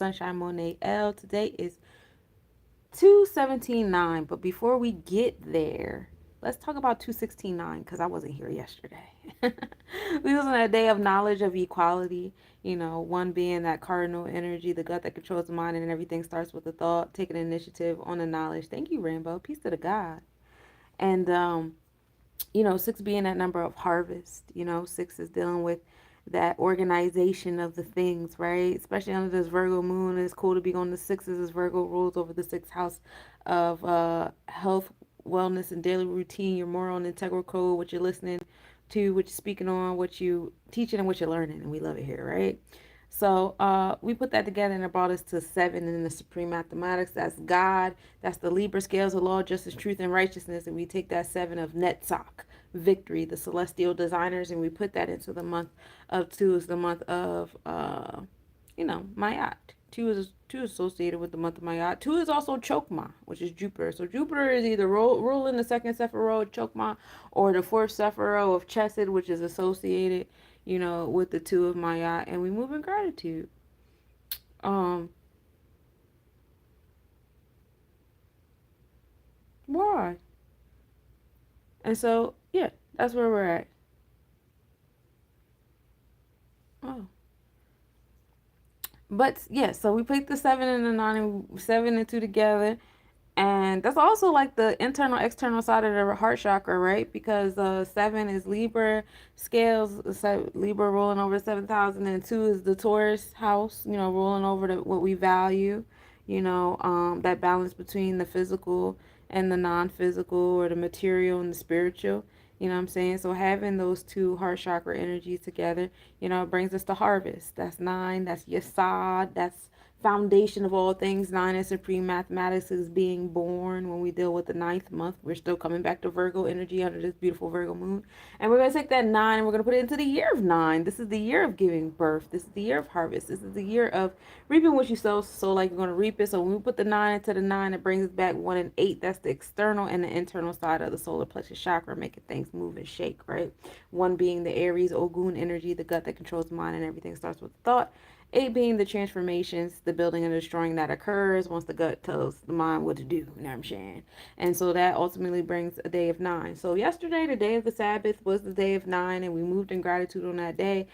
Sunshine Monie L. Today is 217.9. But before we get there, let's talk about 216.9 because I wasn't here yesterday. We was on a day of knowledge of equality, one being that cardinal energy, the gut that controls the mind, and everything starts with the thought, taking initiative on the knowledge. Thank you, Rainbow. Peace to the God. And six being that number of harvest. Six is dealing with that organization of the things, right? Especially under this Virgo moon. It's cool to be on the sixes as Virgo rules over the sixth house of health, wellness, and daily routine, your moral and integral code, what you're listening to, what you're speaking on, what you teaching, and what you're learning. And we love it here, right? So we put that together and it brought us to seven in the supreme mathematics. That's God. That's the Libra scales of law, justice, truth, and righteousness. And we take that seven of Netzach, victory, the celestial designers, and we put that into the month of two is the month of Mayat. Two is associated with the month of Mayat. Two is also Chokmah, which is Jupiter. So Jupiter is either ruling the second Sephiroth of Chokmah or the fourth Sephiroth of Chesed, which is associated, with the two of Mayat, and we move in gratitude. Why? And so, yeah, that's where we're at. Oh. But yeah, so we picked the seven and the nine, and seven and two together. And that's also like the internal, external side of the heart chakra, right? Because seven is Libra scales, Libra rolling over 7,000, and two is the Taurus house, rolling over what we value, that balance between the physical and the non-physical, or the material and the spiritual. You know what I'm saying? So having those two heart chakra energies together, brings us to harvest. That's nine. That's Yesod. That's foundation of all things. Nine is supreme mathematics, is being born. When we deal with the ninth month, we're still coming back to Virgo energy under this beautiful Virgo moon. And we're going to take that nine and we're going to put it into the year of nine. This is the year of giving birth. This is the year of harvest. This is the year of reaping what you sow. So like you're going to reap it. So when we put the nine into the nine, it brings us back one and eight. That's the external and the internal side of the solar plexus chakra, making things move and shake, right? One being the Aries, Ogun energy, the gut that controls the mind, and everything starts with thought. Eight being the transformations, the building and destroying that occurs once the gut tells the mind what to do. You know what I'm saying? And so that ultimately brings a day of nine. So yesterday, the day of the Sabbath, was the day of nine, and we moved in gratitude on that day,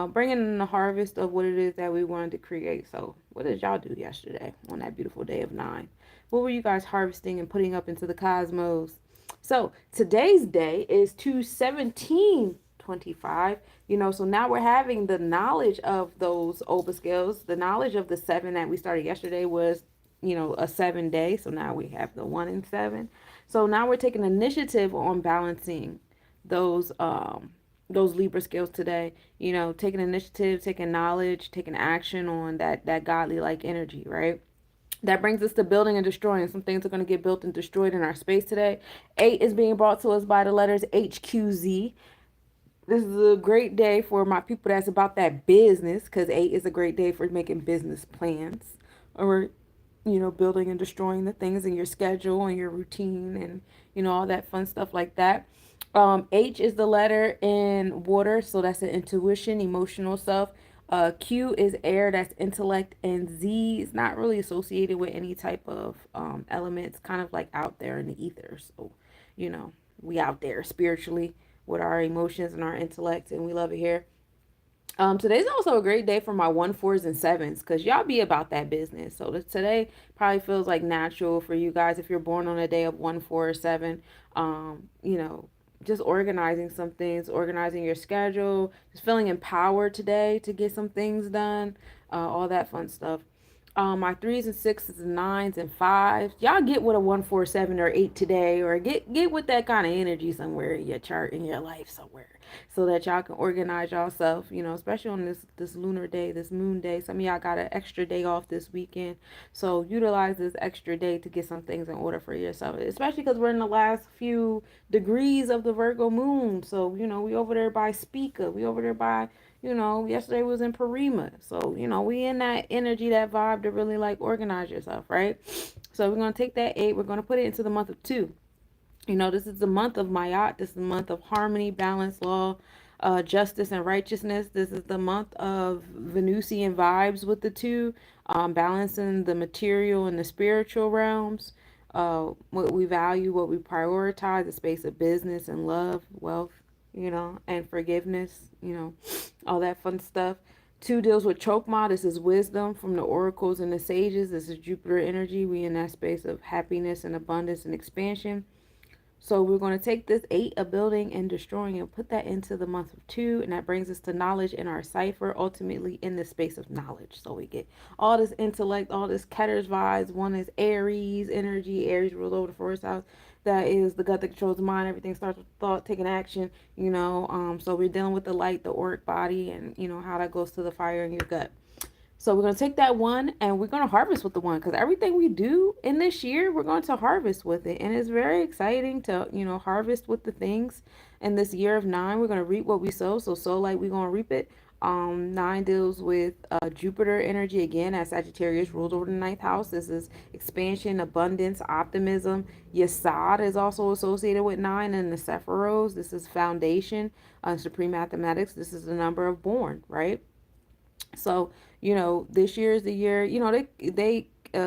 bringing in the harvest of what it is that we wanted to create. So what did y'all do yesterday on that beautiful day of nine? What were you guys harvesting and putting up into the cosmos? So today's day is 2/17/25. So now we're having the knowledge of those scales. The knowledge of the seven that we started yesterday was, a 7 day. So now we have the 1 and 7. So now we're taking initiative on balancing those Libra scales today. Taking initiative, taking knowledge, taking action on that godly like energy, right? That brings us to building and destroying. Some things are going to get built and destroyed in our space today. 8 is being brought to us by the letters HQZ. This is a great day for my people that's about that business, because 8 is a great day for making business plans, or building and destroying the things in your schedule and your routine, and all that fun stuff like that. H is the letter in water, so that's an intuition, emotional stuff. Q is air, that's intellect, and Z is not really associated with any type of elements, kind of like out there in the ether. So we out there spiritually with our emotions and our intellect, and we love it here. Today's also a great day for my 1, 4s, and 7s, because y'all be about that business. So today probably feels like natural for you guys if you're born on a day of 1, 4, or 7. Just organizing some things, organizing your schedule, just feeling empowered today to get some things done, all that fun stuff. My 3s and 6s and 9s and 5s. Y'all get with a 1, 4, 7, or 8 today, or get with that kind of energy somewhere in your chart, in your life somewhere, so that y'all can organize yourself, especially on this lunar day, this moon day. Some of y'all got an extra day off this weekend, so utilize this extra day to get some things in order for yourself, especially because we're in the last few degrees of the Virgo moon. So we over there by Speaker, we over there by yesterday was in Parima. So, we in that energy, that vibe to really like organize yourself, right? So we're going to take that 8. We're going to put it into the month of 2. This is the month of Mayat. This is the month of harmony, balance, law, justice, and righteousness. This is the month of Venusian vibes with the 2. balancing the material and the spiritual realms, what we value, what we prioritize, the space of business and love, wealth, and forgiveness, all that fun stuff. Two deals with Chokma. This is wisdom from the oracles and the sages. This is Jupiter energy. We in that space of happiness and abundance and expansion. So we're going to take this 8 of building and destroying and put that into the month of 2. And that brings us to knowledge in our cipher, ultimately in the space of knowledge. So we get all this intellect, all this Ketter's vibes. One is Aries energy. Aries rules over the first house. That is the gut that controls the mind. Everything starts with thought, taking action, So we're dealing with the light, the auric body, and, how that goes to the fire in your gut. So we're going to take that one and we're going to harvest with the one, because everything we do in this year, we're going to harvest with it. And it's very exciting to, harvest with the things in this year of 9. We're going to reap what we sow. So like we're going to reap it. 9 deals with Jupiter energy again, as Sagittarius rules over the 9th house. This is expansion, abundance, optimism. Yesod is also associated with 9 and the Sephiros. This is foundation, supreme mathematics. This is the number of born, right? So, this year is the year, they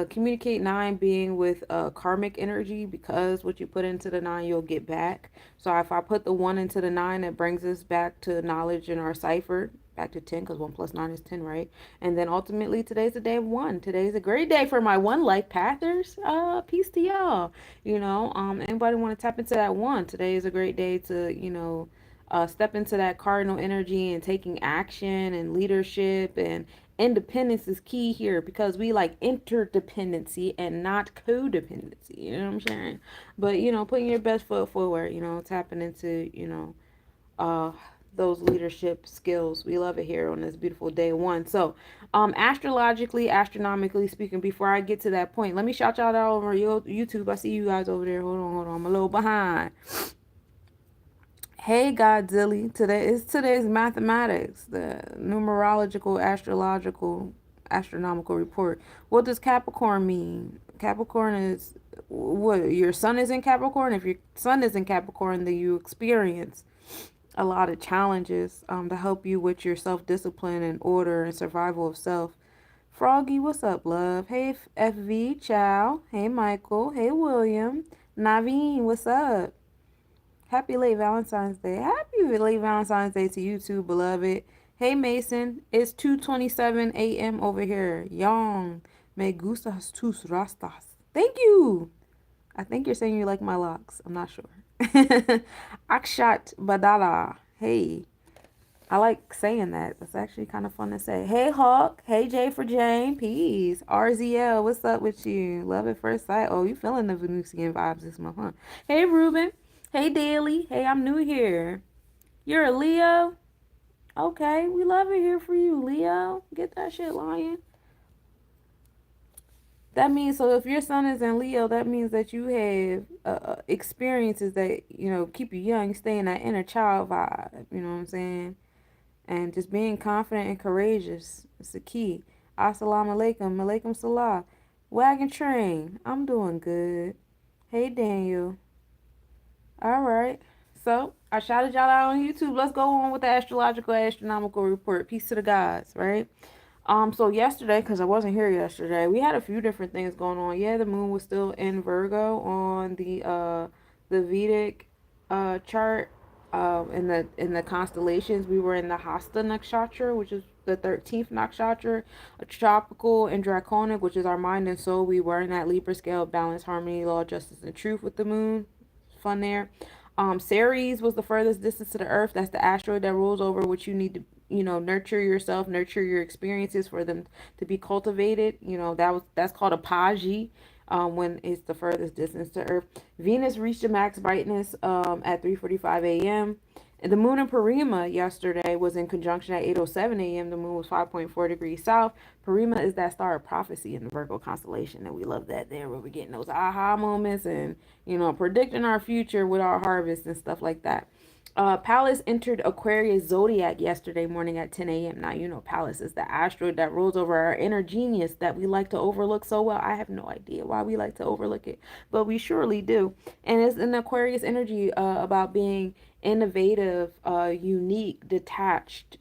communicate 9 being with karmic energy, because what you put into the 9, you'll get back. So if I put the 1 into the 9, it brings us back to knowledge in our cipher, back to 10, because 1 plus 9 is 10, right? And then ultimately, today's the day of 1. Today's a great day for my one life pathers. Peace to y'all. Anybody want to tap into that 1? Today is a great day to, step into that cardinal energy and taking action and leadership, and independence is key here, because we like interdependency and not codependency. You know what I'm saying? But putting your best foot forward, tapping into, uh those leadership skills. We love it here on this beautiful day 1. So astrologically, astronomically speaking, before I get to that point, let me shout y'all out over YouTube. I see you guys over there. Hold on, I'm a little behind. Hey Godzilla, today's mathematics, the numerological, astrological, astronomical report. What does Capricorn mean? Capricorn is what, your sun is in Capricorn. If your sun is in Capricorn, then you experience a lot of challenges to help you with your self-discipline and order and survival of self. Froggy, what's up, love? Hey FV, Chow. Hey Michael. Hey William. Naveen, what's up? Happy late Valentine's Day. Happy late Valentine's Day to you too, beloved. Hey Mason, it's 2:27 a.m. over here. Young. Me gustas tus rastas. Thank you. I think you're saying you like my locks. I'm not sure. Akshat Badala. Hey. I like saying that. That's actually kind of fun to say. Hey Hawk. Hey J for Jane. Peace. RZL, what's up with you? Love at first sight. Oh, you feeling the Venusian vibes this month, huh? Hey Ruben. Hey Daily. Hey, I'm new here. You're a Leo? Okay, we love it here for you, Leo. Get that shit, lion. That means, so if your sun is in Leo, that means that you have experiences that, keep you young, stay in that inner child vibe. You know what I'm saying? And just being confident and courageous. It's the key. Assalamu alaikum. Malaikum salam. Wagon train. I'm doing good. Hey, Daniel. All right. So I shouted y'all out on YouTube. Let's go on with the astrological astronomical report. Peace to the gods, right? So yesterday, because I wasn't here yesterday, we had a few different things going on. Yeah, the moon was still in Virgo on the Vedic chart. In the constellations, we were in the Hasta Nakshatra, which is the 13th Nakshatra, a tropical and Draconic, which is our mind and soul. We were in that Libra scale, balance, harmony, law, justice, and truth with the moon. Fun there. Ceres was the furthest distance to the earth. That's the asteroid that rules over what you need to, nurture yourself, nurture your experiences for them to be cultivated. That's called a Paji. When it's the furthest distance to Earth. Venus reached a max brightness at 3:45 a.m. And the moon in Parima yesterday was in conjunction at 8:07 a.m. The moon was 5.4 degrees south. Parima is that star of prophecy in the Virgo constellation, and we love that there, where we're getting those aha moments and, predicting our future with our harvest and stuff like that. Pallas entered Aquarius zodiac yesterday morning at 10 a.m. Now, Pallas is the asteroid that rules over our inner genius that we like to overlook so well. I have no idea why we like to overlook it, but we surely do. And it's an Aquarius energy about being innovative, unique, detached,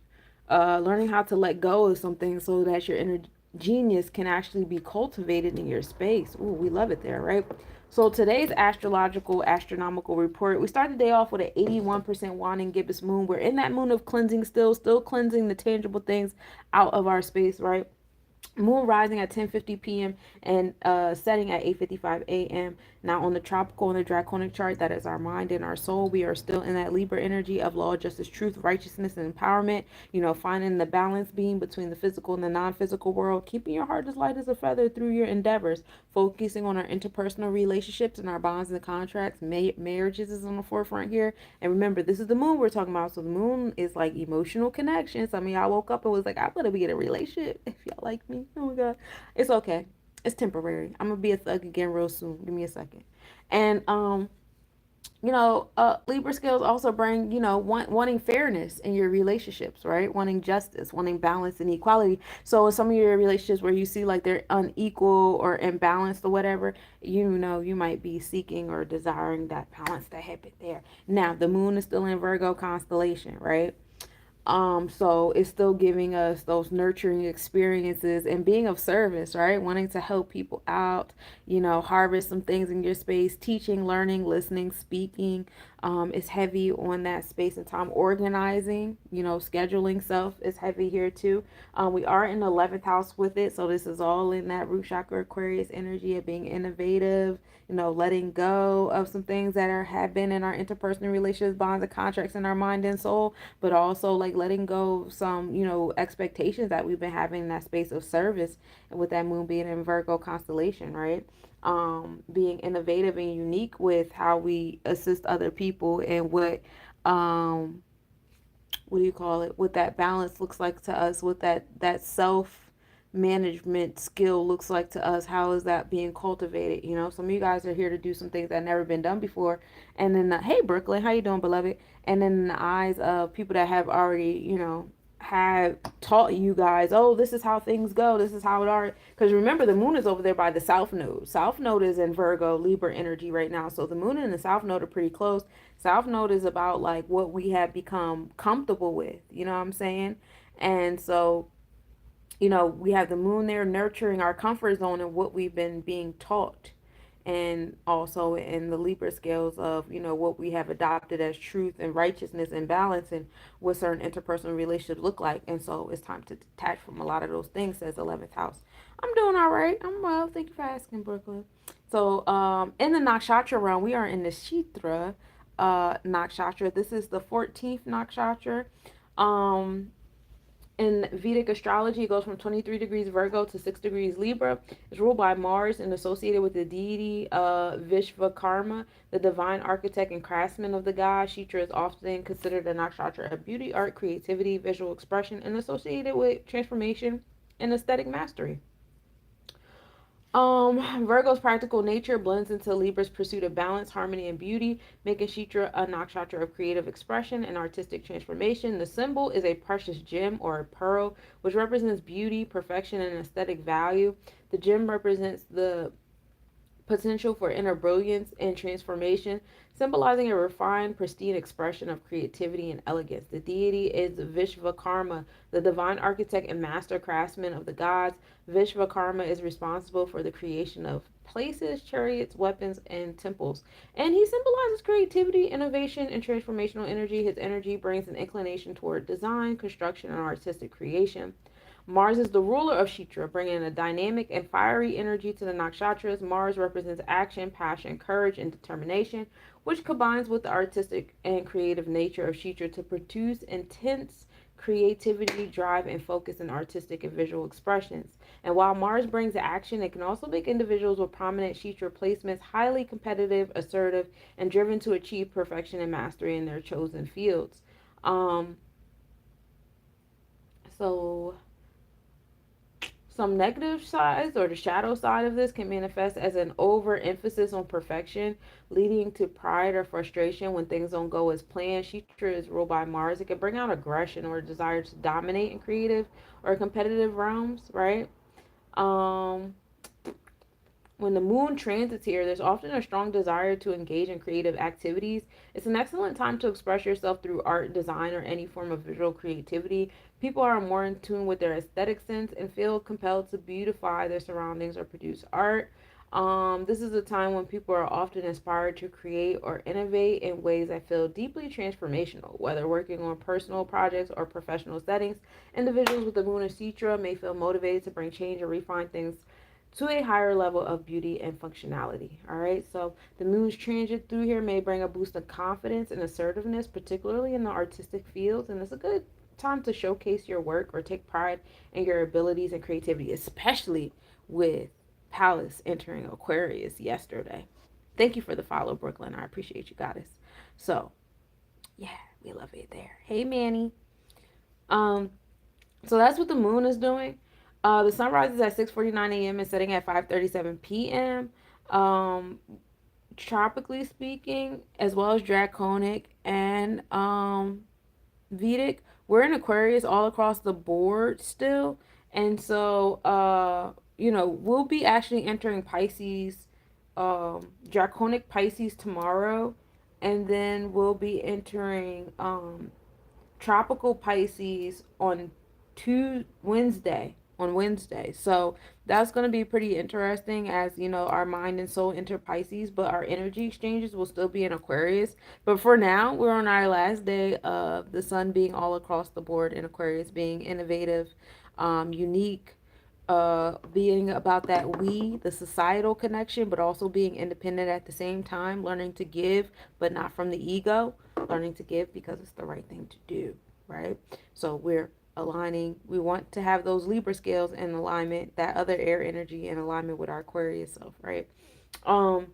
learning how to let go of something so that your genius can actually be cultivated in your space. Ooh, we love it there, right? So today's astrological astronomical report, we start the day off with an 81% waning gibbous moon. We're in that moon of cleansing still cleansing the tangible things out of our space, right? Moon rising at 10:50 p.m. and setting at 8:55 a.m. Now on the tropical and the draconic chart, that is our mind and our soul. We are still in that Libra energy of law, justice, truth, righteousness, and empowerment. Finding the balance being between the physical and the non-physical world, keeping your heart as light as a feather through your endeavors, focusing on our interpersonal relationships and our bonds and contracts. Marriages is on the forefront here. And remember, this is the moon we're talking about. So the moon is like emotional connection. Some of y'all woke up and was like, I better be in a relationship if y'all like me. Oh my God. It's okay. It's temporary. I'm gonna be a thug again real soon. Give me a second. And Libra scales also bring, wanting fairness in your relationships, right? Wanting justice, wanting balance and equality. So in some of your relationships where you see like they're unequal or imbalanced or whatever, you might be seeking or desiring that balance to happen there. Now, the moon is still in Virgo constellation, right? So it's still giving us those nurturing experiences and being of service, right? Wanting to help people out, harvest some things in your space, teaching, learning, listening, speaking. Is heavy on that space and time. Organizing, scheduling self is heavy here too. We are in the 11th house with it, so this is all in that root chakra Aquarius energy of being innovative, letting go of some things that have been in our interpersonal relationships, bonds, and contracts in our mind and soul, but also like letting go of some, expectations that we've been having in that space of service, and with that moon being in Virgo constellation, right? Being innovative and unique with how we assist other people and um, what do you call it? What that balance looks like to us, what that self management skill looks like to us. How is that being cultivated? Some of you guys are here to do some things that never been done before, and then hey Brooklyn, how you doing, beloved? And then in the eyes of people that have already, have taught you guys, oh, this is how things go, this is how it are. Because remember, the moon is over there by the south node. South node is in Virgo Libra energy right now, so the moon and the south node are pretty close. South node is about like what we have become comfortable with, you know what I'm saying? And so, we have the moon there nurturing our comfort zone and what we've been being taught, and also in the Libra scales of, what we have adopted as truth and righteousness and balance, and what certain interpersonal relationships look like. And so it's time to detach from a lot of those things, says 11th house. I'm doing all right. I'm well. Thank you for asking, Brooklyn. So in the Nakshatra realm, we are in the Shitra Nakshatra. This is the 14th Nakshatra. Um, in Vedic astrology, it goes from 23 degrees Virgo to 6 degrees Libra. It's ruled by Mars and associated with the deity Vishvakarma, the divine architect and craftsman of the god. Shitra is often considered a nakshatra of beauty, art, creativity, visual expression, and associated with transformation and aesthetic mastery. Virgo's practical nature blends into Libra's pursuit of balance, harmony, and beauty, making Shitra a nakshatra of creative expression and artistic transformation. The symbol is a precious gem or a pearl, which represents beauty, perfection, and aesthetic value. The gem represents the potential for inner brilliance and transformation, symbolizing a refined, pristine expression of creativity and elegance. The deity is Vishvakarma, the divine architect and master craftsman of the gods. Vishvakarma is responsible for the creation of places, chariots, weapons, and temples. And he symbolizes creativity, innovation, and transformational energy. His energy brings an inclination toward design, construction, and artistic creation. Mars is the ruler of Shitra, bringing a dynamic and fiery energy to the nakshatras. Mars represents action, passion, courage, and determination, which combines with the artistic and creative nature of Shitra to produce intense creativity, drive, and focus in artistic and visual expressions. And while Mars brings action, it can also make individuals with prominent Shitra placements highly competitive, assertive, and driven to achieve perfection and mastery in their chosen fields. Um, so some negative sides or the shadow side of this can manifest as an overemphasis on perfection, leading to pride or frustration when things don't go as planned. Shitra is ruled by Mars. It can bring out aggression or a desire to dominate in creative or competitive realms, right? Um, when the moon transits here, there's often a strong desire to engage in creative activities. It's an excellent time to express yourself through art, design, or any form of visual creativity. People are more in tune with their aesthetic sense and feel compelled to beautify their surroundings or produce art. This is a time when people are often inspired to create or innovate in ways that feel deeply transformational, whether working on personal projects or professional settings. Individuals with the moon in Citra may feel motivated to bring change or refine things to a higher level of beauty and functionality. All right, so the moon's transit through here may bring a boost of confidence and assertiveness, particularly in the artistic fields, and it's a good time to showcase your work or take pride in your abilities and creativity, especially with Pallas entering Aquarius yesterday. Thank you for the follow, Brooklyn. I appreciate you, goddess. So, yeah, we love it there. Hey, Manny. Um, so that's what the moon is doing. The sun rises at 6:49 a.m. and setting at 5:37 p.m. Um, tropically speaking, as well as Draconic and Vedic, we're in Aquarius all across the board still, and so we'll be actually entering Pisces, Draconic Pisces tomorrow, and then we'll be entering tropical Pisces on Wednesday. So that's going to be pretty interesting as, our mind and soul enter Pisces, but our energy exchanges will still be in Aquarius. But for now, we're on our last day of the sun being all across the board in Aquarius, being innovative, unique, being about that the societal connection, but also being independent at the same time, learning to give, but not from the ego, learning to give because it's the right thing to do, right? So we're aligning, we want to have those Libra scales in alignment, that other air energy in alignment with our Aquarius self, right? Um,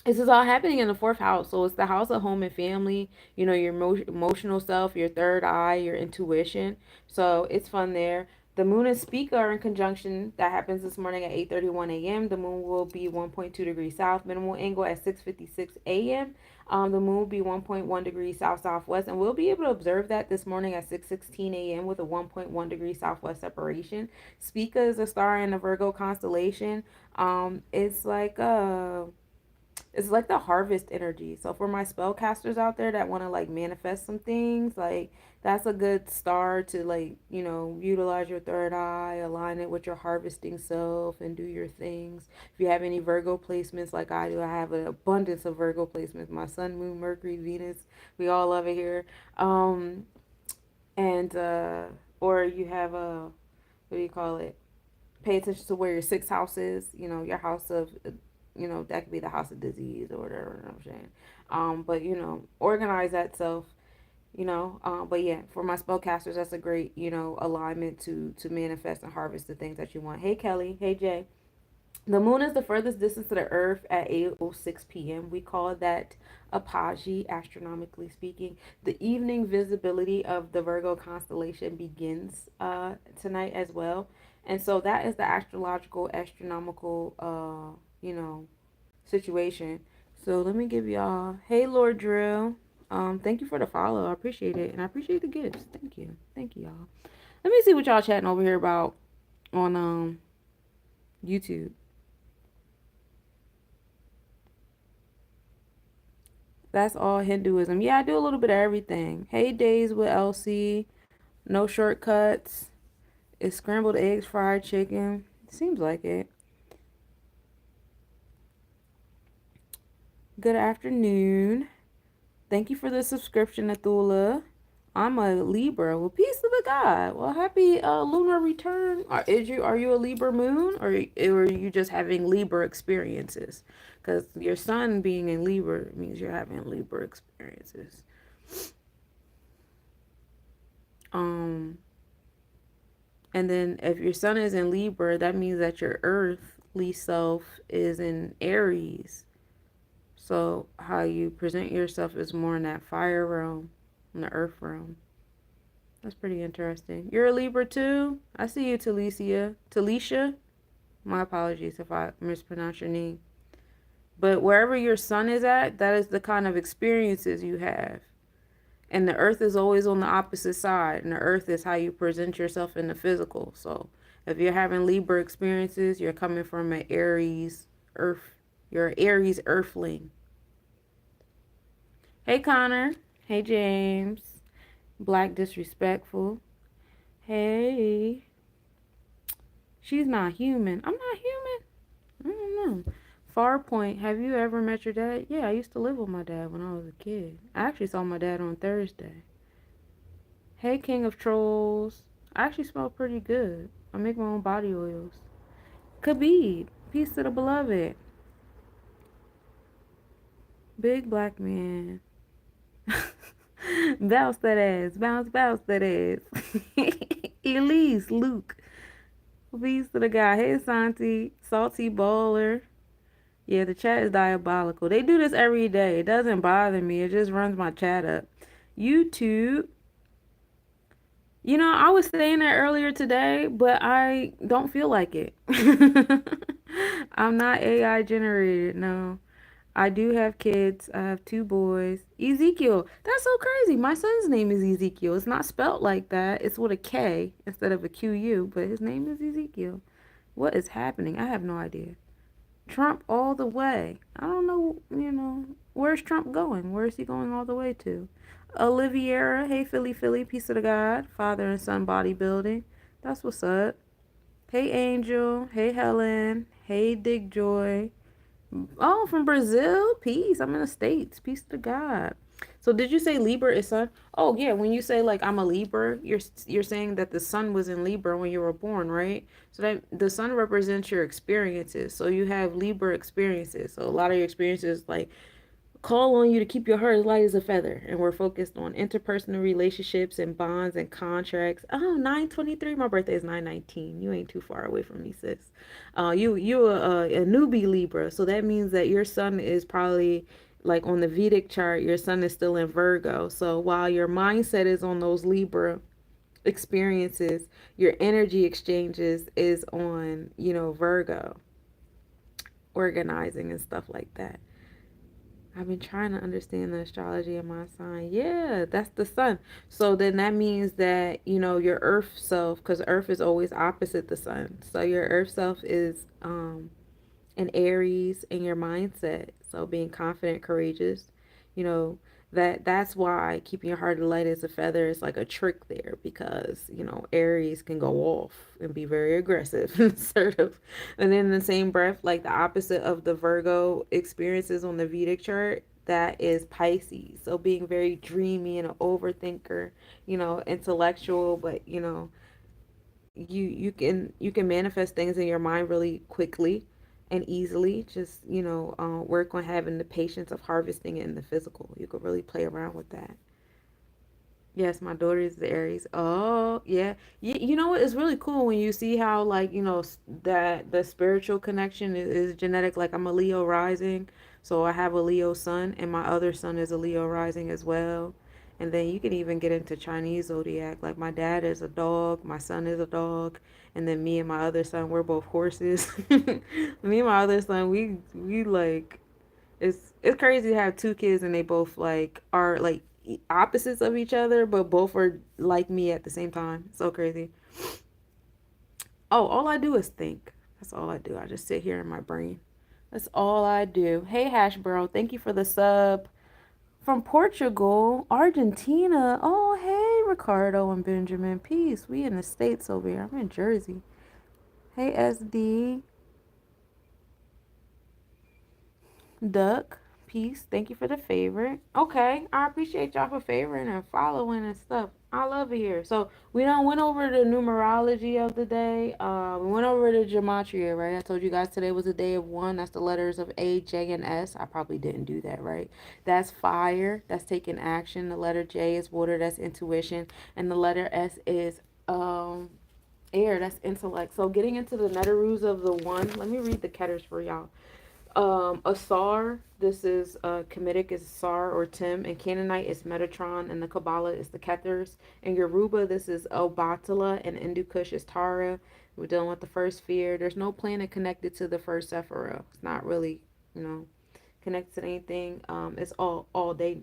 this is all happening in the fourth house. So it's the house of home and family, your emotional self, your third eye, your intuition. So it's fun there. The moon and Spica are in conjunction. That happens this morning at 8:31 a.m. The moon will be 1.2 degrees south, minimal angle at 6:56 a.m. The moon will be 1.1 degrees south southwest, and we'll be able to observe that this morning at 6:16 a.m. with a 1.1 degree southwest separation. Spica is a star in the Virgo constellation. It's like the harvest energy. So for my spellcasters out there that want to like manifest some things, like that's a good star to like, utilize your third eye, align it with your harvesting self and do your things. If you have any Virgo placements like I do, I have an abundance of Virgo placements. My sun, moon, Mercury, Venus, we all love it here. And or you have a, what do you call it? Pay attention to where your sixth house is, your house of, that could be the house of disease or whatever, I'm saying. But organize that self, but yeah, for my spellcasters, that's a great, alignment to manifest and harvest the things that you want. Hey Kelly, hey Jay. The moon is the furthest distance to the earth at 8:06 p.m. We call that apogee, astronomically speaking. The evening visibility of the Virgo constellation begins tonight as well. And so that is the astrological, astronomical, situation. So let me give y'all, hey Lord Drill. Thank you for the follow. I appreciate it. And I appreciate the gifts. Thank you. Thank you, y'all. Let me see what y'all chatting over here about on YouTube. That's all Hinduism. Yeah, I do a little bit of everything. Hey days with LC. No shortcuts. It's scrambled eggs, fried chicken. Seems like it. Good afternoon. Thank you for the subscription, Athula. I'm a Libra. Well, peace to the God. Well, happy lunar return. Are you a Libra moon, or are you just having Libra experiences? Because your sun being in Libra means you're having Libra experiences. And then if your sun is in Libra, that means that your earthly self is in Aries. So how you present yourself is more in that fire realm, in the earth realm. That's pretty interesting. You're a Libra too? I see you, Talicia. Talisha? My apologies if I mispronounce your name. But wherever your sun is at, that is the kind of experiences you have. And the earth is always on the opposite side. And the earth is how you present yourself in the physical. So if you're having Libra experiences, you're coming from an Aries Earth. You're an Aries earthling. Hey, Connor. Hey, James. Black disrespectful. Hey. She's not human. I'm not human. I don't know. Farpoint, have you ever met your dad? Yeah, I used to live with my dad when I was a kid. I actually saw my dad on Thursday. Hey, King of Trolls. I actually smell pretty good. I make my own body oils. Khabib, peace to the beloved. Big black man. Bounce that ass. Bounce that ass. Elise, Luke. Peace to the guy. Hey, Santi. Salty Bowler. Yeah, the chat is diabolical. They do this every day. It doesn't bother me. It just runs my chat up. YouTube. You know, I was saying that earlier today, but I don't feel like it. I'm not AI generated. No. I do have kids. I have two boys. Ezekiel. That's so crazy. My son's name is Ezekiel. It's not spelt like that. It's with a K instead of a QU, but his name is Ezekiel. What is happening? I have no idea. Trump all the way. I don't know, where's Trump going? Where is he going all the way to? Oliviera, hey Philly, piece of the God, father and son bodybuilding. That's what's up. Hey Angel, hey Helen, hey Dig Joy. Oh, from Brazil, peace. I'm in the States, peace to God. So did you say Libra is sun? Oh yeah, when you say like I'm a Libra, you're saying that the sun was in Libra when you were born, right? So that the sun represents your experiences. So you have Libra experiences. So a lot of your experiences like call on you to keep your heart as light as a feather. And we're focused on interpersonal relationships and bonds and contracts. Oh, 9/23. My birthday is 9/19. You ain't too far away from me, sis. You're a newbie Libra. So that means that your sun is probably like on the Vedic chart, your sun is still in Virgo. So while your mindset is on those Libra experiences, your energy exchanges is on, Virgo, organizing and stuff like that. I've been trying to understand the astrology of my sign. Yeah, that's the sun. So then that means that, your earth self, because earth is always opposite the sun. So your earth self is an Aries in your mindset. So being confident, courageous, you know, that's why keeping your heart light as a feather is like a trick there because, Aries can go off and be very aggressive and assertive. And then in the same breath, like the opposite of the Virgo experiences on the Vedic chart, that is Pisces. So being very dreamy and an overthinker, intellectual, but you can manifest things in your mind really quickly and easily. Just work on having the patience of harvesting it in the physical. You could really play around with that. Yes, my daughter is the Aries. Oh, yeah. You know what? It's really cool when you see how, like, that the spiritual connection is genetic. Like, I'm a Leo rising, so I have a Leo sun, and my other son is a Leo rising as well. And then you can even get into Chinese zodiac. Like, my dad is a dog, my son is a dog, and then me and my other son, we're both horses. Me and my other son, we like it's crazy to have two kids and they both like are like opposites of each other, but both are like me at the same time. So crazy. Oh, all I do is think. That's all I do. I just sit here in my brain. That's all I do. Hey, Hash Bro, thank you for the sub. From Portugal, Argentina. Oh, hey, Ricardo and Benjamin. Peace. We in the States over here. I'm in Jersey. Hey, SD. Duck, peace. Thank you for the favorite. Okay, I appreciate y'all for favoring and following and stuff. I love it here. So we done went over the numerology of the day. We went over the gematria, right? I told you guys today was a day of one. That's the letters of A, J, and S. I probably didn't do that right. That's fire. That's taking action. The letter J is water. That's intuition, and the letter S is air. That's intellect. So getting into the netaroos of the one. Let me read the ketters for y'all. Asar, this is Kemetic is Sar or Tim, and Canaanite is Metatron, and the Kabbalah is the Kethers, and Yoruba, this is Obatala, and Hindu Kush is Tara. We're dealing with the first sphere. There's no planet connected to the first Sephira. It's not really, connected to anything. It's all day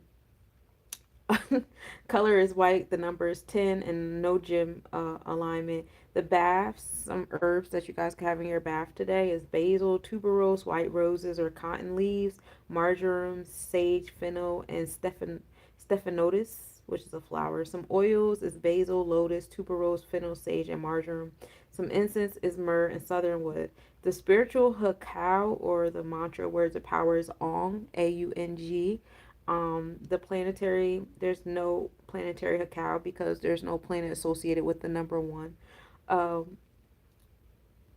Color is white. The number is 10, and no gym alignment. The baths, some herbs that you guys can have in your bath today is basil, tuberose, white roses or cotton leaves, marjoram, sage, fennel, and stephanotis, which is a flower. Some oils is basil, lotus, tuberose, fennel, sage, and marjoram. Some incense is myrrh and southernwood. The spiritual hakao, or the mantra words of power, is Ong, Aung. The planetary, there's no planetary hakao because there's no planet associated with the number one. Um,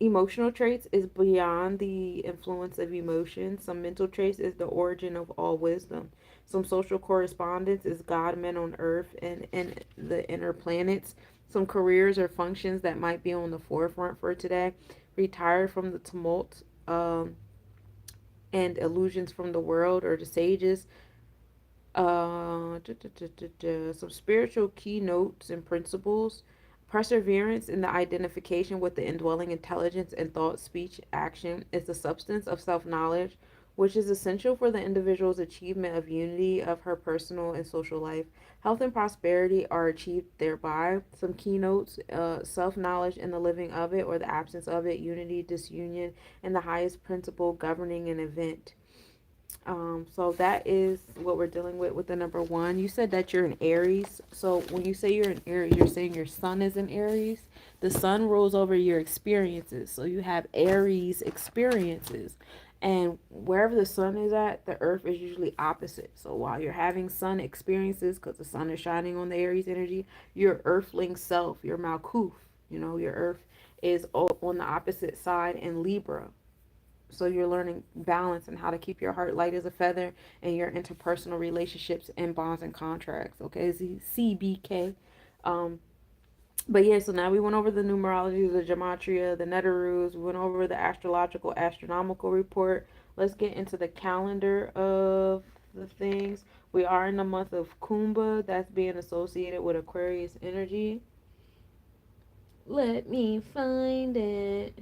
Emotional traits is beyond the influence of emotion. Some mental traits is the origin of all wisdom. Some social correspondence is God, men on earth, and the inner planets. Some careers or functions that might be on the forefront for today. Retire from the tumult and illusions from the world or the sages. Some spiritual keynotes and principles. Perseverance in the identification with the indwelling intelligence and thought, speech, action is the substance of self knowledge, which is essential for the individual's achievement of unity of her personal and social life. Health and prosperity are achieved thereby. Some keynotes: self knowledge and the living of it or the absence of it, unity, disunion, and the highest principle governing an event. So that is what we're dealing with the number one. You said that you're in Aries. So when you say you're in Aries, you're saying your sun is in Aries. The sun rules over your experiences. So you have Aries experiences. And wherever the sun is at, the earth is usually opposite. So while you're having sun experiences, because the sun is shining on the Aries energy, your earthling self, your Malkuth, your earth is on the opposite side in Libra. So you're learning balance and how to keep your heart light as a feather and your interpersonal relationships and bonds and contracts. Okay, CBK. Um, but yeah, so now we went over the numerology, the gematria, the netarus. We went over the astrological, astronomical report. Let's get into the calendar of the things. We are in the month of Kumbha. That's being associated with Aquarius energy. Let me find it.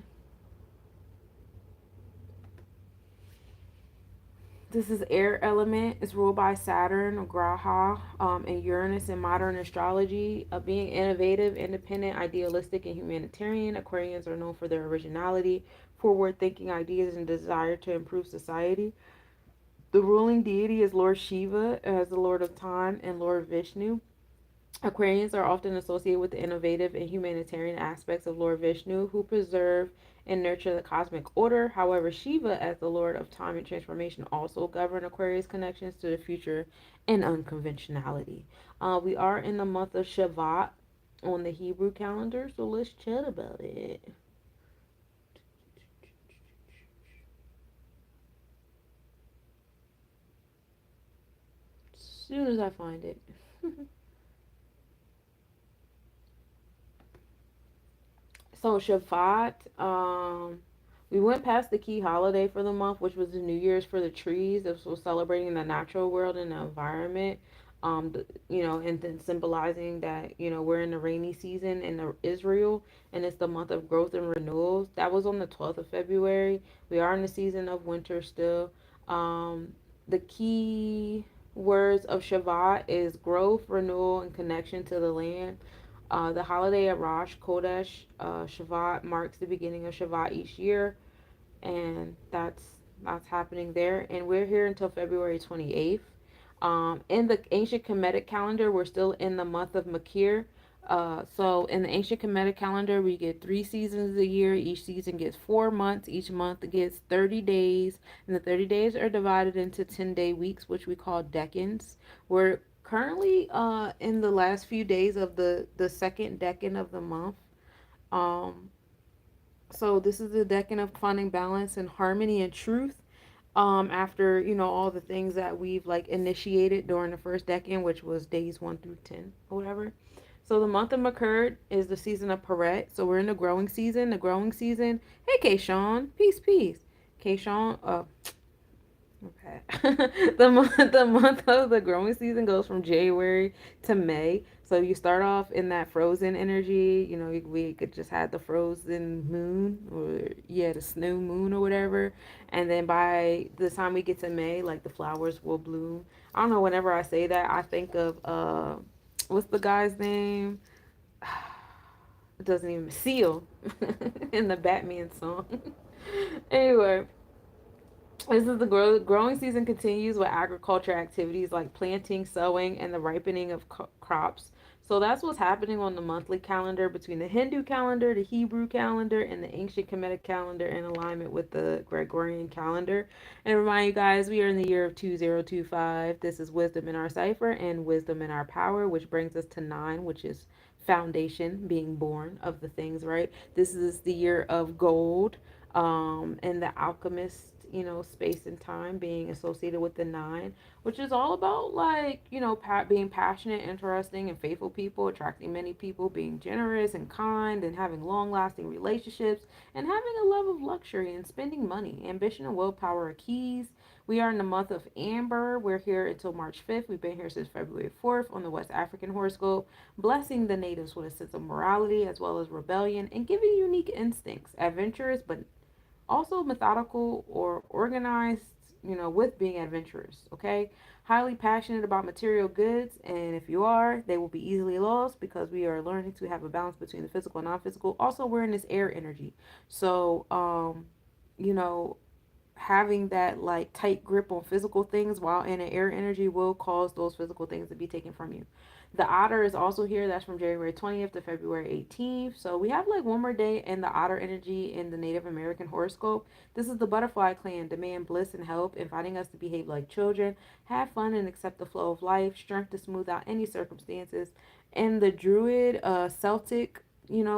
This is air element. It's ruled by Saturn, Graha, and Uranus in modern astrology. Being innovative, independent, idealistic, and humanitarian, Aquarians are known for their originality, forward-thinking ideas, and desire to improve society. The ruling deity is Lord Shiva as the Lord of Time and Lord Vishnu. Aquarians are often associated with the innovative and humanitarian aspects of Lord Vishnu, who preserve and nurture the cosmic order. However, Shiva, as the Lord of Time and Transformation, also govern Aquarius' connections to the future and unconventionality. We are in the month of Shavat on the Hebrew calendar, so let's chat about it. As soon as I find it. So Shabbat, we went past the key holiday for the month, which was the New Year's for the trees. This was celebrating the natural world and the environment. And then symbolizing that we're in the rainy season in Israel, and it's the month of growth and renewals. That was on the 12th of February. We are in the season of winter still. The key words of Shabbat is growth, renewal, and connection to the land. The holiday of Rosh Chodesh Shavat marks the beginning of Shavat each year, and that's happening there. And we're here until February 28th. In the ancient Kemetic calendar, we're still in the month of Makir. So in the ancient Kemetic calendar, we get 3 seasons a year. Each season gets 4 months. Each month gets 30 days, and the 30 days are divided into 10-day weeks, which we call decans. We're currently in the last few days of the second decan of the month. Um, so this is the decan of finding balance and harmony and truth. After all the things that we've like initiated during the first decan, which was days 1 through 10 or whatever. So the month of Makurt is the season of Peret. So we're in the growing season. The growing season. Hey, Kayshawn. Peace, peace. Kayshawn. Okay. The month of the growing season goes from January to May. So you start off in that frozen energy, we could just have the frozen moon, or yeah, the snow moon or whatever. And then by the time we get to May, like the flowers will bloom. I don't know, whenever I say that, I think of what's the guy's name? It doesn't even Seal in the Batman song. Anyway, this is the growing season continues with agriculture activities like planting, sowing, and the ripening of crops. So that's what's happening on the monthly calendar between the Hindu calendar, the Hebrew calendar, and the ancient Kemetic calendar in alignment with the Gregorian calendar. And remind you guys, we are in the year of 2025. This is Wisdom in Our Cipher and Wisdom in Our Power, which brings us to 9, which is foundation, being born of the things, right? This is the year of gold, and the alchemist, space and time being associated with the 9, which is all about like, being passionate, interesting, and faithful people, attracting many people, being generous and kind, and having long lasting relationships, and having a love of luxury and spending money. Ambition and willpower are keys. We are in the month of Amber. We're here until March 5th. We've been here since February 4th on the West African horoscope, blessing the natives with a sense of morality as well as rebellion and giving unique instincts, adventurous but also methodical or organized, with being adventurous, okay? Highly passionate about material goods, and if you are, they will be easily lost because we are learning to have a balance between the physical and non-physical. Also, we're in this air energy. So, you know, having that like tight grip on physical things while in an air energy will cause those physical things to be taken from you. The otter is also here. That's from January 20th to February 18th. So we have like one more day in the otter energy in the Native American horoscope. This is the butterfly clan, demand bliss and help, inviting us to behave like children, have fun and accept the flow of life, strength to smooth out any circumstances. In the druid Celtic,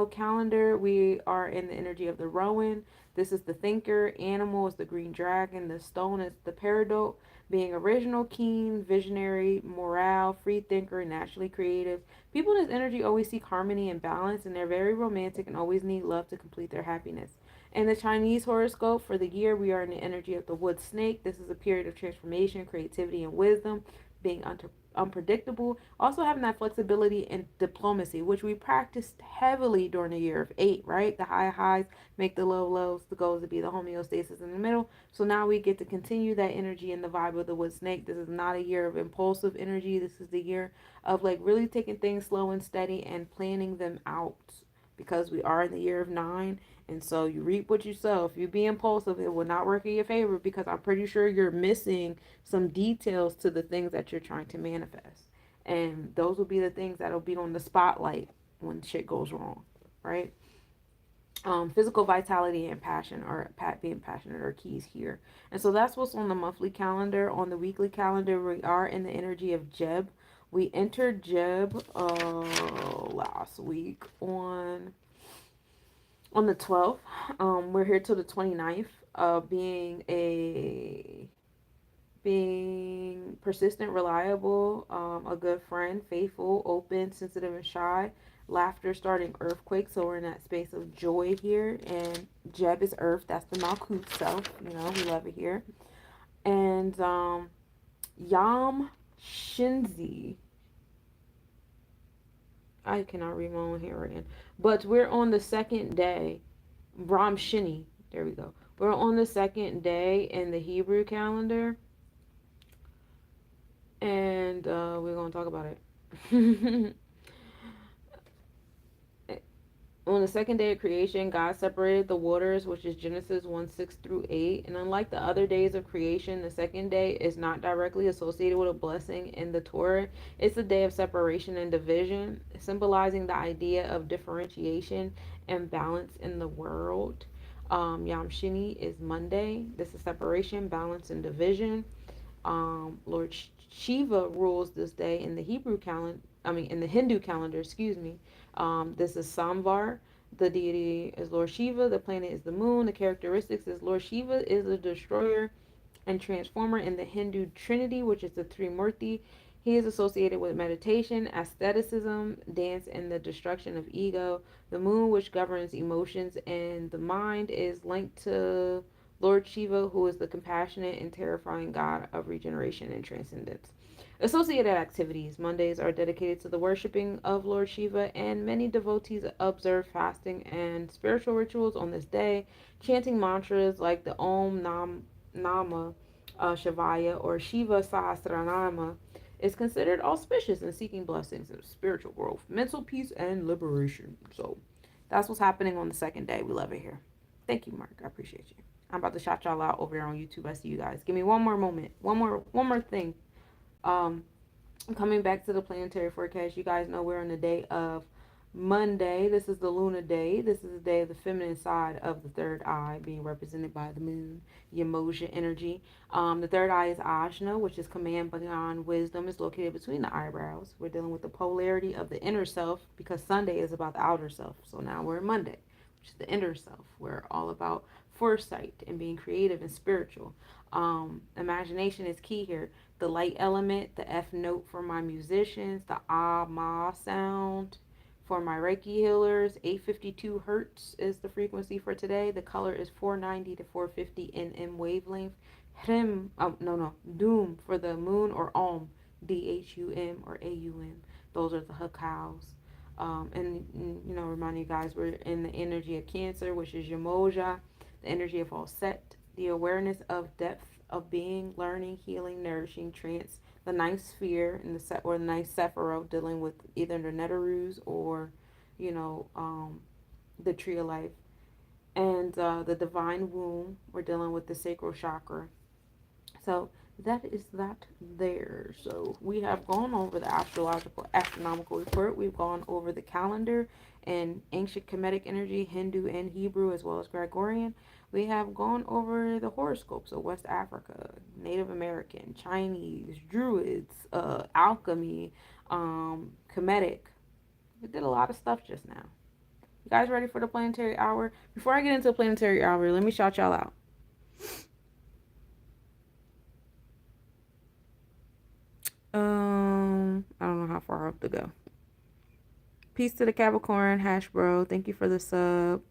calendar, we are in the energy of the rowan. This is the thinker. Animal is the green dragon. The stone is the peridot, being original, keen, visionary, morale, free thinker, naturally creative. People in this energy always seek harmony and balance, and they're very romantic and always need love to complete their happiness. In the Chinese horoscope for the year, we are in the energy of the wood snake. This is a period of transformation, creativity, and wisdom, being unpredictable. Also having that flexibility and diplomacy, which we practiced heavily during the year of 8, right? The high highs make the low lows. The goal is to be the homeostasis in the middle. So now we get to continue that energy in the vibe of the wood snake. This is not a year of impulsive energy. This is the year of like really taking things slow and steady and planning them out, because we are in the year of 9. And so you reap what you sow. If you be impulsive, it will not work in your favor, because I'm pretty sure you're missing some details to the things that you're trying to manifest. And those will be the things that'll be on the spotlight when shit goes wrong, right? Physical vitality and passion, or being passionate, are keys here. And so that's what's on the monthly calendar. On the weekly calendar, we are in the energy of Jeb. We entered Jeb last week on the 12th. We're here till the 29th, being persistent, reliable, a good friend, faithful, open, sensitive, and shy. Laughter starting earthquake. So we're in that space of joy here. And Jeb is earth. That's the Malkuth self. We love it here. And Yam Shinzi. I cannot read my own handwriting. But we're on the second day. Ram Shini. There we go. We're on the second day in the Hebrew calendar. And we're going to talk about it. On the second day of creation, God separated the waters, which is Genesis 1:6 through 8. And unlike the other days of creation, the second day is not directly associated with a blessing in the Torah. It's a day of separation and division, symbolizing the idea of differentiation and balance in the world. Yom Shini is Monday. This is separation, balance, and division. Lord Shiva rules this day in the Hebrew calendar. In the Hindu calendar, excuse me. This is Samvar. The deity is Lord Shiva. The planet is the moon. The characteristics is Lord Shiva is the destroyer and transformer in the Hindu Trinity, which is the Trimurti. He is associated with meditation, aestheticism, dance, and the destruction of ego. The moon, which governs emotions and the mind, is linked to Lord Shiva, who is the compassionate and terrifying god of regeneration and transcendence. Associated activities. Mondays are dedicated to the worshiping of Lord Shiva, and many devotees observe fasting and spiritual rituals on this day, chanting mantras like the Om Nama Shivaya or Shiva Sahasranama is considered auspicious in seeking blessings of spiritual growth, mental peace, and liberation. So that's what's happening on the second day. We love it here. Thank you, Mark. I appreciate you. I'm about to shout y'all out over here on YouTube. I see you guys. Give me one more moment. One more thing. Um, Coming back to the planetary forecast, you guys know we're on the day of Monday. This is the lunar day. This is the day of the feminine side of the third eye, being represented by the moon, the emotion energy. The third eye is Ajna, which is command beyond wisdom. It's located between the eyebrows. We're dealing with the polarity of the inner self because Sunday is about the outer self. So now we're in Monday, which is the inner self. We're all about foresight and being creative and spiritual. Imagination is key here. The light element, the F note for my musicians, the ah ma sound for my Reiki healers. 852 hertz is the frequency for today. The color is 490 to 450 nm wavelength. Hrim, oh no, doom for the moon, or Om, DHUM or AUM. Those are the hakals. And remind you guys, we're in the energy of Cancer, which is Yamoja, the energy of all set, the awareness of depth of being, learning, healing, nourishing, trance, the ninth sphere in the set, or the ninth Sephiroth, dealing with either the Netarus or, the tree of life, and the divine womb. We're dealing with the sacral chakra. So that is that there. So we have gone over the astrological astronomical report. We've gone over the calendar and ancient Kemetic energy, Hindu and Hebrew, as well as Gregorian. We have gone over the horoscopes of West Africa, Native American, Chinese, Druids, alchemy, Kemetic. We did a lot of stuff just now. You guys ready for the planetary hour? Before I get into the planetary hour, let me shout y'all out. I don't know how far up to go. Peace to the Capricorn, Hash Bro. Thank you for the sub.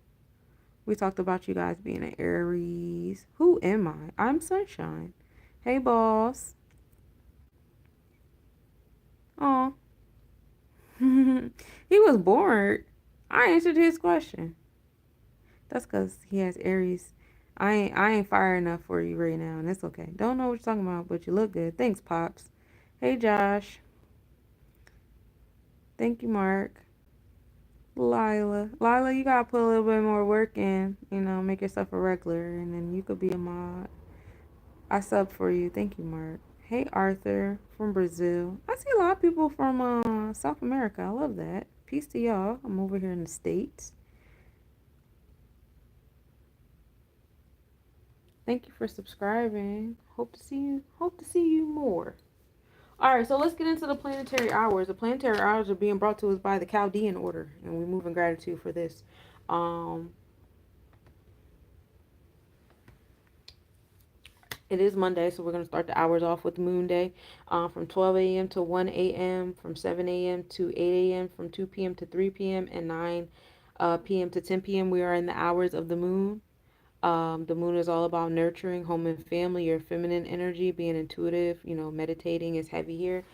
We talked about you guys being an Aries. Who am I? I'm Sunshine. Hey, boss. Aw. He was bored. I answered his question. That's because he has Aries. I ain't fire enough for you right now, and it's okay. Don't know what you're talking about, but you look good. Thanks, Pops. Hey, Josh. Thank you, Mark. Lila, you gotta put a little bit more work in. Make yourself a regular, and then you could be a mod. I sub for you. Thank you, Mark. Hey, Arthur from Brazil. I see a lot of people from South America. I love that. Peace to y'all. I'm over here in the States. Thank you for subscribing. Hope to see you more. All right, so let's get into the planetary hours. The planetary hours are being brought to us by the Chaldean order, and we move in gratitude for this. It is Monday, so we're going to start the hours off with Moon Day, from 12 a.m. to 1 a.m., from 7 a.m. to 8 a.m., from 2 p.m. to 3 p.m., and 9 p.m. to 10 p.m. We are in the hours of the moon. The moon is all about nurturing home and family, your feminine energy, being intuitive, meditating is heavy here.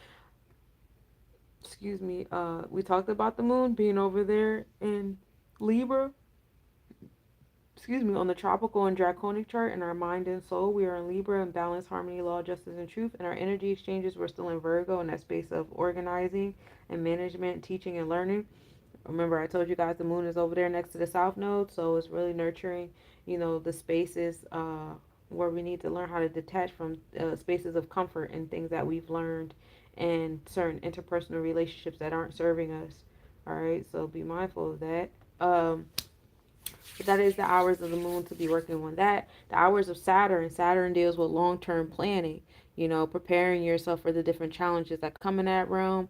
Excuse me. We talked about the moon being over there in Libra. Excuse me, on the tropical and draconic chart. In our mind and soul, we are in Libra, in balance, harmony, law, justice, and truth. And our energy exchanges, we're still in Virgo, in that space of organizing and management, teaching and learning. Remember, I told you guys the moon is over there next to the south node, so it's really nurturing, the spaces where we need to learn how to detach from spaces of comfort and things that we've learned, and certain interpersonal relationships that aren't serving us. All right, so be mindful of that. But that is the hours of the moon to be working on that. The hours of Saturn deals with long-term planning, preparing yourself for the different challenges that come in that realm,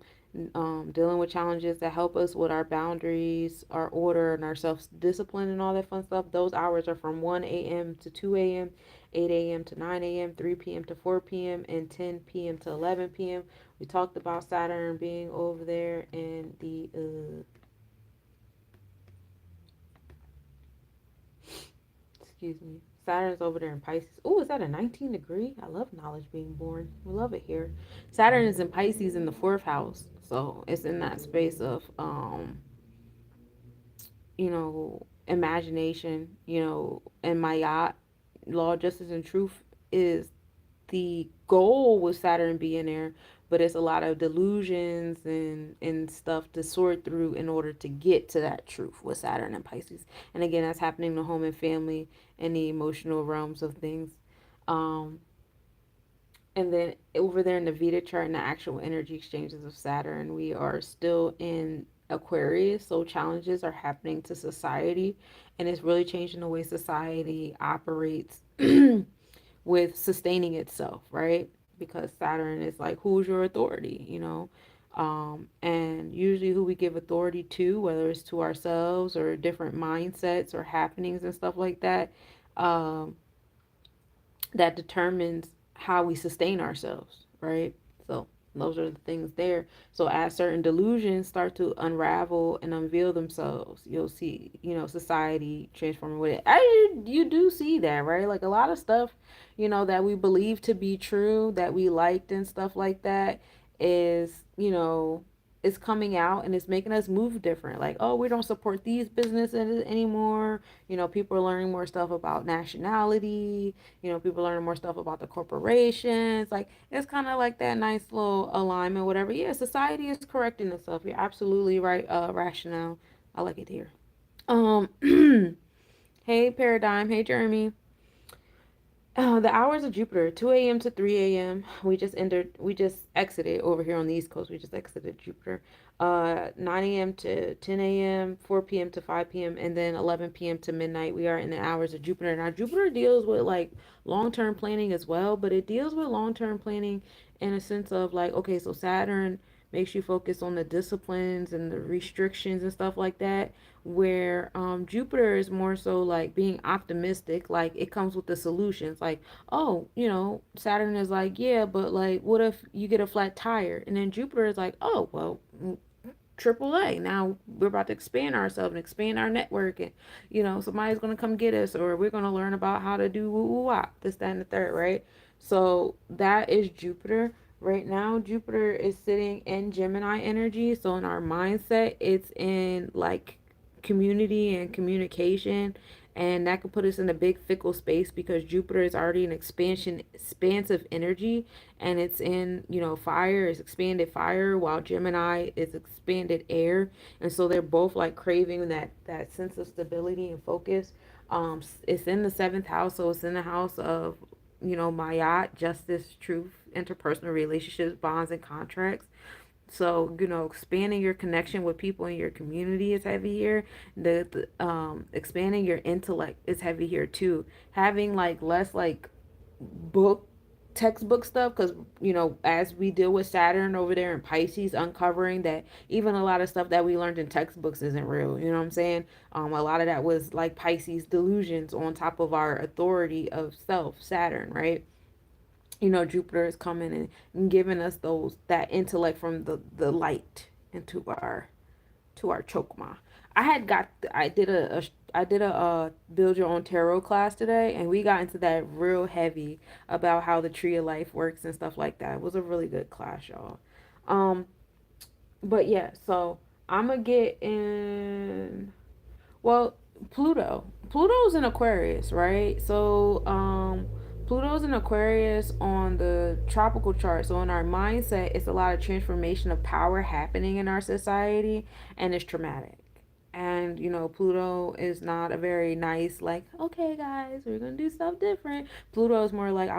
dealing with challenges that help us with our boundaries, our order, and our self-discipline and all that fun stuff. Those hours are from 1 a.m. to 2 a.m., 8 a.m. to 9 a.m., 3 p.m. to 4 p.m., and 10 p.m. to 11 p.m. We talked about Saturn being over there in the Saturn's over there in Pisces. Oh, is that a 19 degree? I love knowledge being born. We love it here. Saturn is in Pisces in the fourth house. So it's in that space of imagination, and my yacht, law, justice, and truth is the goal with Saturn being there, but it's a lot of delusions and stuff to sort through in order to get to that truth with Saturn and Pisces. And again, that's happening in the home and family and the emotional realms of things. Um, and then over there in the Vedic chart and the actual energy exchanges of Saturn, we are still in Aquarius. So challenges are happening to society, and it's really changing the way society operates with sustaining itself, right? Because Saturn is like, who's your authority? And usually who we give authority to, whether it's to ourselves or different mindsets or happenings and stuff like that, um, that determines how we sustain ourselves, right? So those are the things there. So as certain delusions start to unravel and unveil themselves, you'll see, society transforming with it. You do see that, right? Like a lot of stuff, that we believe to be true, that we liked and stuff like that is, is coming out and it's making us move different. Like, oh, we don't support these businesses anymore. People are learning more stuff about nationality. People learning more stuff about the corporations. Like, it's kind of like that nice little alignment, whatever. Yeah, society is correcting itself. You're absolutely right, rationale. I like it here. Um, hey, Paradigm. Hey, Jeremy. The hours of Jupiter, 2 a.m. to 3 a.m. We just exited over here on the East Coast. We just exited Jupiter. 9 a.m. to 10 a.m., 4 p.m. to 5 p.m., and then 11 p.m. to midnight. We are in the hours of Jupiter. Now, Jupiter deals with like long-term planning as well, but it deals with long-term planning in a sense of like, okay, so Saturn makes you focus on the disciplines and the restrictions and stuff like that, where Jupiter is more so like being optimistic, like it comes with the solutions. Like, oh, Saturn is like, yeah, but like, what if you get a flat tire? And then Jupiter is like, oh, well, AAA. Now we're about to expand ourselves and expand our network, and somebody's gonna come get us, or we're gonna learn about how to do woo woo wop, this, that, and the third, right? So that is Jupiter. Right now, Jupiter is sitting in Gemini energy. So in our mindset, it's in like community and communication, and that could put us in a big fickle space because Jupiter is already an expansive energy, and it's in fire is expanded fire, while Gemini is expanded air, and so they're both like craving that sense of stability and focus. It's in the seventh house, so it's in the house of Mayat, justice, truth, interpersonal relationships, bonds, and contracts. So, expanding your connection with people in your community is heavy here. The expanding your intellect is heavy here too. Having like less like book textbook stuff, because as we deal with Saturn over there in Pisces, uncovering that even a lot of stuff that we learned in textbooks isn't real. You know what I'm saying? A lot of that was like Pisces delusions on top of our authority of self, Saturn, right? Jupiter is coming and giving us that intellect from the light into our to our chokma. I did a build your own tarot class today, and we got into that real heavy about how the tree of life works and stuff like that. It was a really good class, y'all. Um, but yeah, so I'm gonna get in. Well, Pluto's in Aquarius, right? So, Pluto's in Aquarius on the tropical chart. So in our mindset, it's a lot of transformation of power happening in our society, and it's traumatic. And Pluto is not a very nice, like, okay guys, we're gonna do stuff different. Pluto is more like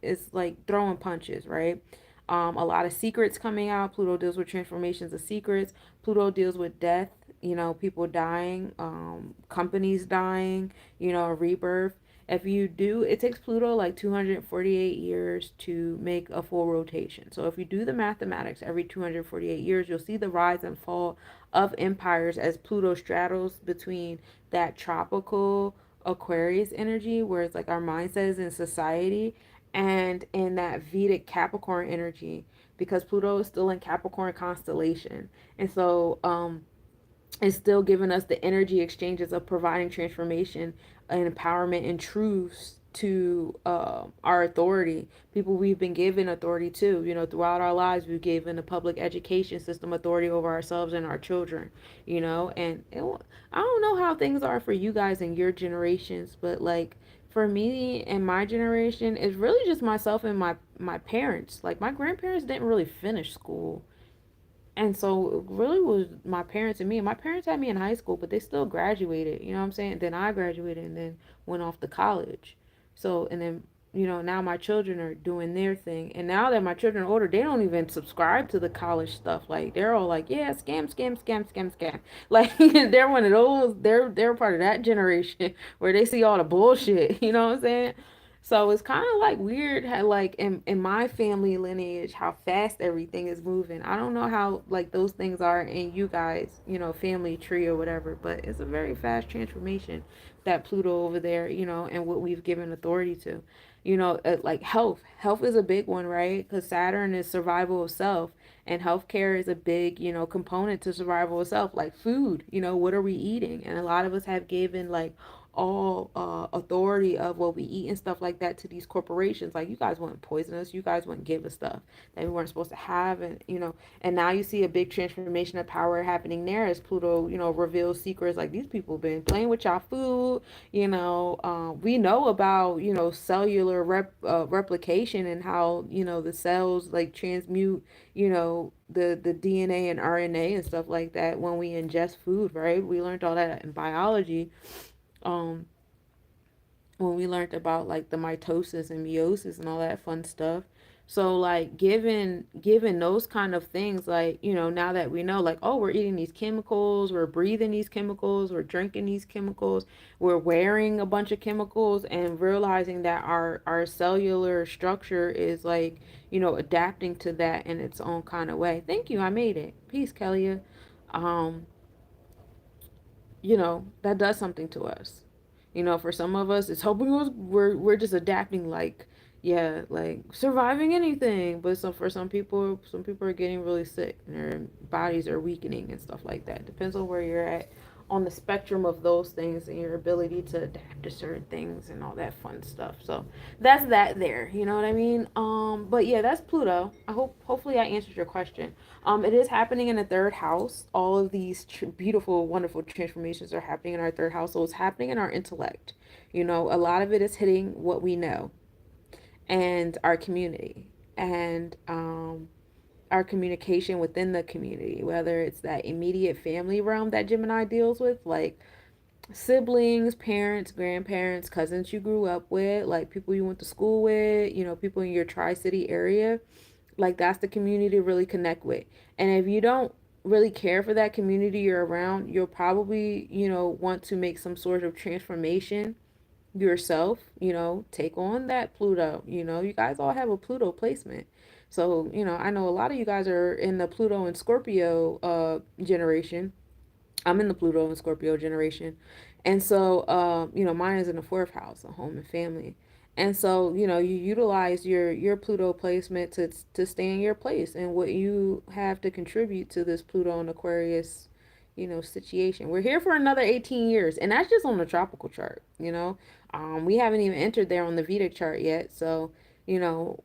it's like throwing punches, right? A lot of secrets coming out. Pluto deals with transformations of secrets. Pluto deals with death, people dying, companies dying, rebirth. If you do, it takes Pluto like 248 years to make a full rotation. So if you do the mathematics, every 248 years, you'll see the rise and fall of empires as Pluto straddles between that tropical Aquarius energy, where it's like our mindset is in society, and in that Vedic Capricorn energy, because Pluto is still in Capricorn constellation. And so, it's still giving us the energy exchanges of providing transformation and empowerment and truths to our authority, people we've been given authority to. Throughout our lives, we've given the public education system authority over ourselves and our children. And I don't know how things are for you guys in your generations, but like for me and my generation, it's really just myself and my parents. Like my grandparents didn't really finish school, and so it really was my parents and me. And my parents had me in high school, but they still graduated. You know what I'm saying? Then I graduated and then went off to college. So, and then, now my children are doing their thing. And now that my children are older, they don't even subscribe to the college stuff. Like, they're all like, yeah, scam, scam, scam, scam, scam. Like, they're one of those, they're part of that generation where they see all the bullshit. You know what I'm saying? So it's kind of like weird how like in my family lineage how fast everything is moving. I don't know how like those things are in you guys, family tree or whatever, but it's a very fast transformation that Pluto over there, and what we've given authority to. Like health. Health is a big one, right? Cuz Saturn is survival of self, and healthcare is a big, component to survival of self, like food. What are we eating? And a lot of us have given like all authority of what we eat and stuff like that to these corporations. Like, you guys wouldn't poison us, you guys wouldn't give us stuff that we weren't supposed to have. And now you see a big transformation of power happening there as Pluto, reveals secrets. Like, these people been playing with y'all food. We know about, cellular replication, and how, the cells like transmute, the DNA and RNA and stuff like that when we ingest food, right? We learned all that in biology, um when we learned about like the mitosis and meiosis and all that fun stuff. So like given those kind of things, like, now that we know, like, oh, we're eating these chemicals, we're breathing these chemicals, we're drinking these chemicals, we're wearing a bunch of chemicals, and realizing that our cellular structure is like, adapting to that in its own kind of way. Thank you, I made it. Peace, Kelly. um that does something to us. For some of us, it's helping us. We're just adapting, like, yeah, like surviving anything. But for some people are getting really sick, and their bodies are weakening and stuff like that. Depends on where you're at on the spectrum of those things and your ability to adapt to certain things and all that fun stuff. So that's that there. You know what I mean? But yeah, that's Pluto. Hopefully I answered your question. It is happening in the third house. All of these beautiful, wonderful transformations are happening in our third house. So it's happening in our intellect. A lot of it is hitting what we know and our community, and our communication within the community, whether it's that immediate family realm that Gemini deals with, like siblings, parents, grandparents, cousins you grew up with, like people you went to school with, people in your Tri-City area. Like, that's the community to really connect with. And if you don't really care for that community you're around, you'll probably, want to make some sort of transformation yourself, take on that Pluto. You guys all have a Pluto placement. So, I know a lot of you guys are in the Pluto and Scorpio generation. I'm in the Pluto and Scorpio generation. And so, mine is in the fourth house, a home and family. And so, you utilize your Pluto placement to stay in your place and what you have to contribute to this Pluto and Aquarius, situation. We're here for another 18 years, and that's just on the tropical chart. We haven't even entered there on the Vedic chart yet. So, you know,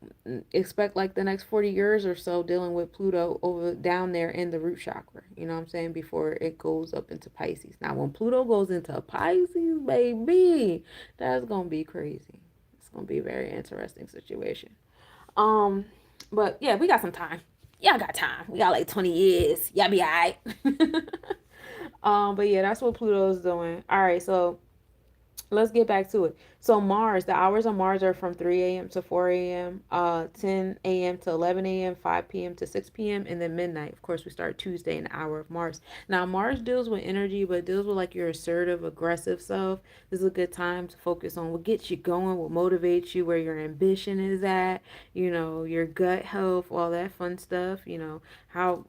expect like the next 40 years or so dealing with Pluto over down there in the root chakra. You know what I'm saying? Before it goes up into Pisces. Now, when Pluto goes into Pisces, baby, that's going to be crazy. It's going to be a very interesting situation. Um, but yeah, we got some time. Y'all got time. We got like 20 years. Y'all be all right. But yeah, that's what Pluto is doing. All right, so let's get back to it. So Mars, the hours of Mars are from 3 a.m. to 4 a.m., 10 a.m. to 11 a.m., 5 p.m. to 6 p.m., and then midnight. Of course, we start Tuesday in the hour of Mars. Now, Mars deals with energy, but it deals with like your assertive, aggressive self. This is a good time to focus on what gets you going, what motivates you, where your ambition is at, your gut health, all that fun stuff. How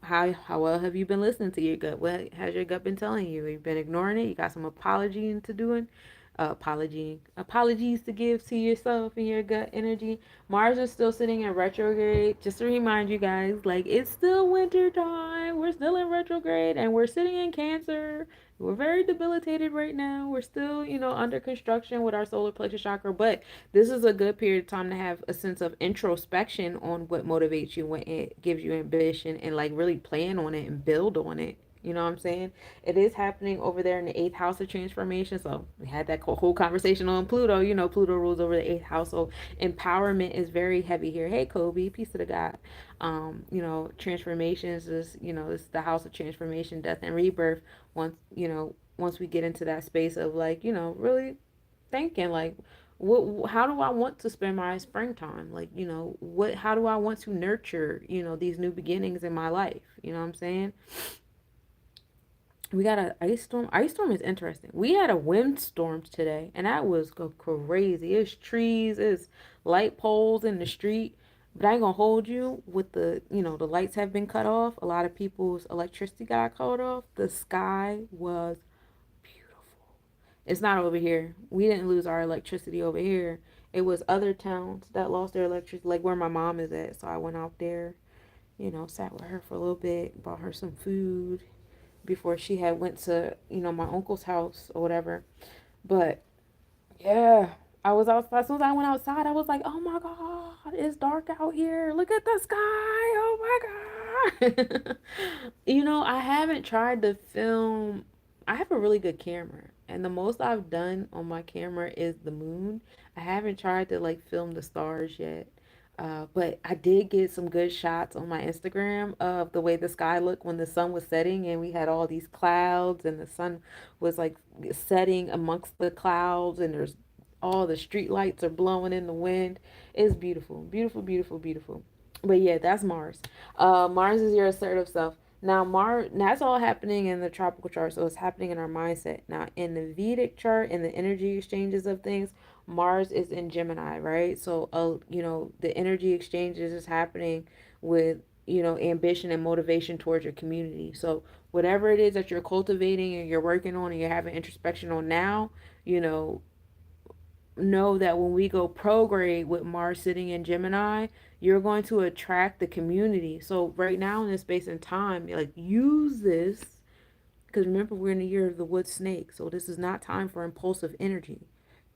well have you been listening to your gut? What has your gut been telling you? You've been ignoring it? You got some apology into doing? Apologies to give to yourself and your gut energy. Mars is still sitting in retrograde. Just to remind you guys, like, it's still winter time. We're still in retrograde and we're sitting in Cancer. We're very debilitated right now. We're still, under construction with our solar plexus chakra, but this is a good period of time to have a sense of introspection on what motivates you, what it gives you ambition, and like really plan on it and build on it. You know what I'm saying? It is happening over there in the eighth house of transformation. So we had that whole conversation on Pluto. Pluto rules over the eighth house. So empowerment is very heavy here. Hey, Kobe, peace to the God. Transformations is, it's the house of transformation, death, and rebirth. Once we get into that space of like, really thinking like, how do I want to spend my springtime? Like, how do I want to nurture, these new beginnings in my life? You know what I'm saying? We got an ice storm. Ice storm is interesting. We had a windstorm today, and that was crazy. It's trees, it's light poles in the street. But I ain't gonna hold you with the lights have been cut off. A lot of people's electricity got cut off. The sky was beautiful. It's not over here. We didn't lose our electricity over here. It was other towns that lost their electricity, like where my mom is at. So I went out there, sat with her for a little bit, bought her some food before she had went to, my uncle's house or whatever. But yeah, I was outside. As soon as I went outside, I was like, oh my God, it's dark out here. Look at the sky. Oh my God. I haven't tried to film. I have a really good camera. And the most I've done on my camera is the moon. I haven't tried to like film the stars yet. But I did get some good shots on my Instagram of the way the sky looked when the sun was setting and we had all these clouds and the sun was like setting amongst the clouds and there's all the street lights are blowing in the wind. It's beautiful, beautiful, beautiful, beautiful. But yeah, that's Mars. Mars is your assertive self. Now, Mars, that's all happening in the tropical chart, so it's happening in our mindset. Now, in the Vedic chart, in the energy exchanges of things, Mars is in Gemini, right? So, the energy exchanges is happening with, ambition and motivation towards your community. So, whatever it is that you're cultivating and you're working on and you're having introspection on now, you know that when we go prograde with Mars sitting in Gemini, you're going to attract the community. So right now in this space and time, like use this because remember we're in the year of the wood snake. So this is not time for impulsive energy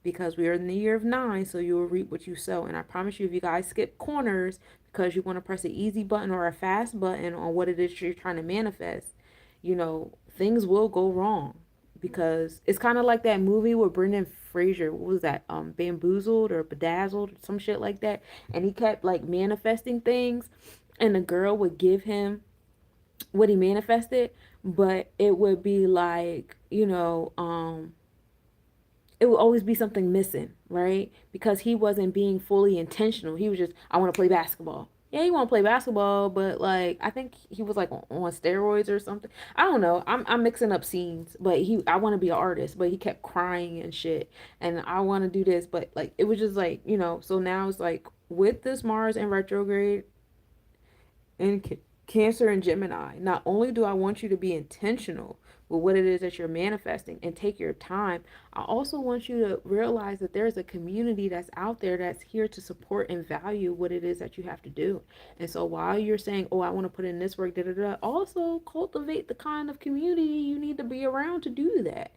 because we are in the year of 9, so you will reap what you sow. And I promise you, if you guys skip corners because you want to press an easy button or a fast button on what it is you're trying to manifest, things will go wrong because it's kind of like that movie with Brendan Fraser. What was that? Bamboozled or Bedazzled or some shit like that. And he kept like manifesting things, and the girl would give him what he manifested, but it would be like it would always be something missing, right? Because he wasn't being fully intentional. He was just, I want to play basketball. Yeah, he want to play basketball, but like I think he was like on steroids or something. I don't know. I'm mixing up scenes, but I want to be an artist, but he kept crying and shit. And I want to do this, but like it was just like So now it's like with this Mars in retrograde and Cancer and Gemini, not only do I want you to be intentional with what it is that you're manifesting and take your time, I also want you to realize that there's a community that's out there that's here to support and value what it is that you have to do. And so while you're saying, oh, I want to put in this work, da da da, also cultivate the kind of community you need to be around to do that.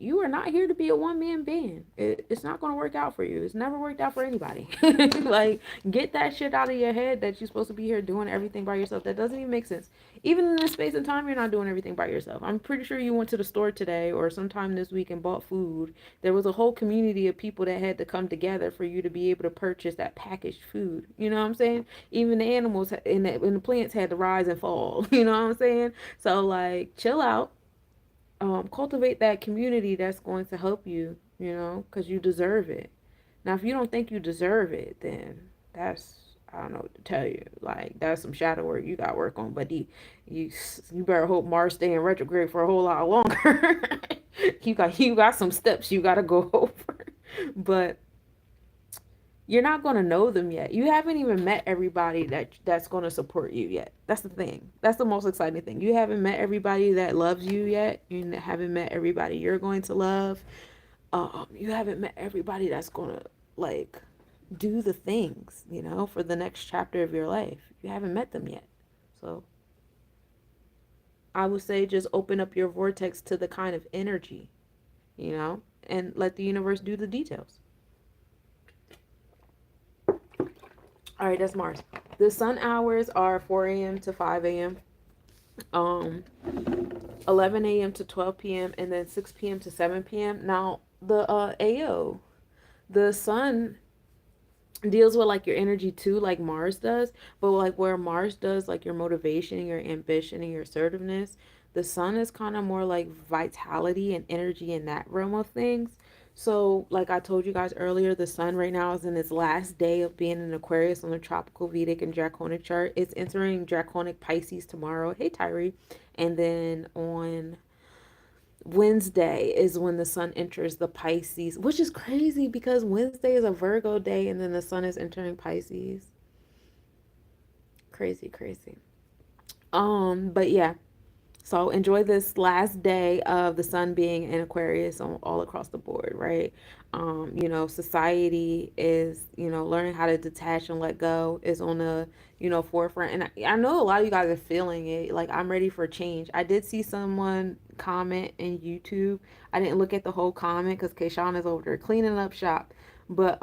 You are not here to be a one-man band. It's not going to work out for you. It's never worked out for anybody. Like, get that shit out of your head that you're supposed to be here doing everything by yourself. That doesn't even make sense. Even in this space and time, you're not doing everything by yourself. I'm pretty sure you went to the store today or sometime this week and bought food. There was a whole community of people that had to come together for you to be able to purchase that packaged food. You know what I'm saying? Even the animals and the plants had to rise and fall. You know what I'm saying? So, like, chill out. Cultivate that community that's going to help you, because you deserve it. Now, if you don't think you deserve it, then I don't know what to tell you. Like, that's some shadow work you got to work on. But you better hope Mars stay in retrograde for a whole lot longer. you got some steps you got to go over. But you're not going to know them yet. You haven't even met everybody that's going to support you yet. That's the thing. That's the most exciting thing. You haven't met everybody that loves you yet. You haven't met everybody you're going to love. You haven't met everybody that's going to like do the things, for the next chapter of your life. You haven't met them yet. So I would say just open up your vortex to the kind of energy, and let the universe do the details. All right, that's Mars. The sun hours are 4 a.m. to 5 a.m., um, 11 a.m. to 12 p.m., and then 6 p.m. to 7 p.m. Now, the AO, the sun deals with like your energy too, like Mars does, but like where Mars does like your motivation, your ambition, and your assertiveness, the sun is kind of more like vitality and energy in that realm of things. So, like I told you guys earlier, the sun right now is in its last day of being in Aquarius on the tropical, Vedic, and Draconic chart. It's entering Draconic Pisces tomorrow. Hey, Tyree. And then on Wednesday is when the sun enters the Pisces, which is crazy because Wednesday is a Virgo day and then the sun is entering Pisces. Crazy, crazy. But yeah, so enjoy this last day of the sun being in Aquarius on all across the board, right? Society is, learning how to detach and let go is on the, forefront. And I know a lot of you guys are feeling it. Like, I'm ready for change. I did see someone comment in YouTube. I didn't look at the whole comment because Kayshawn is over there cleaning up shop. But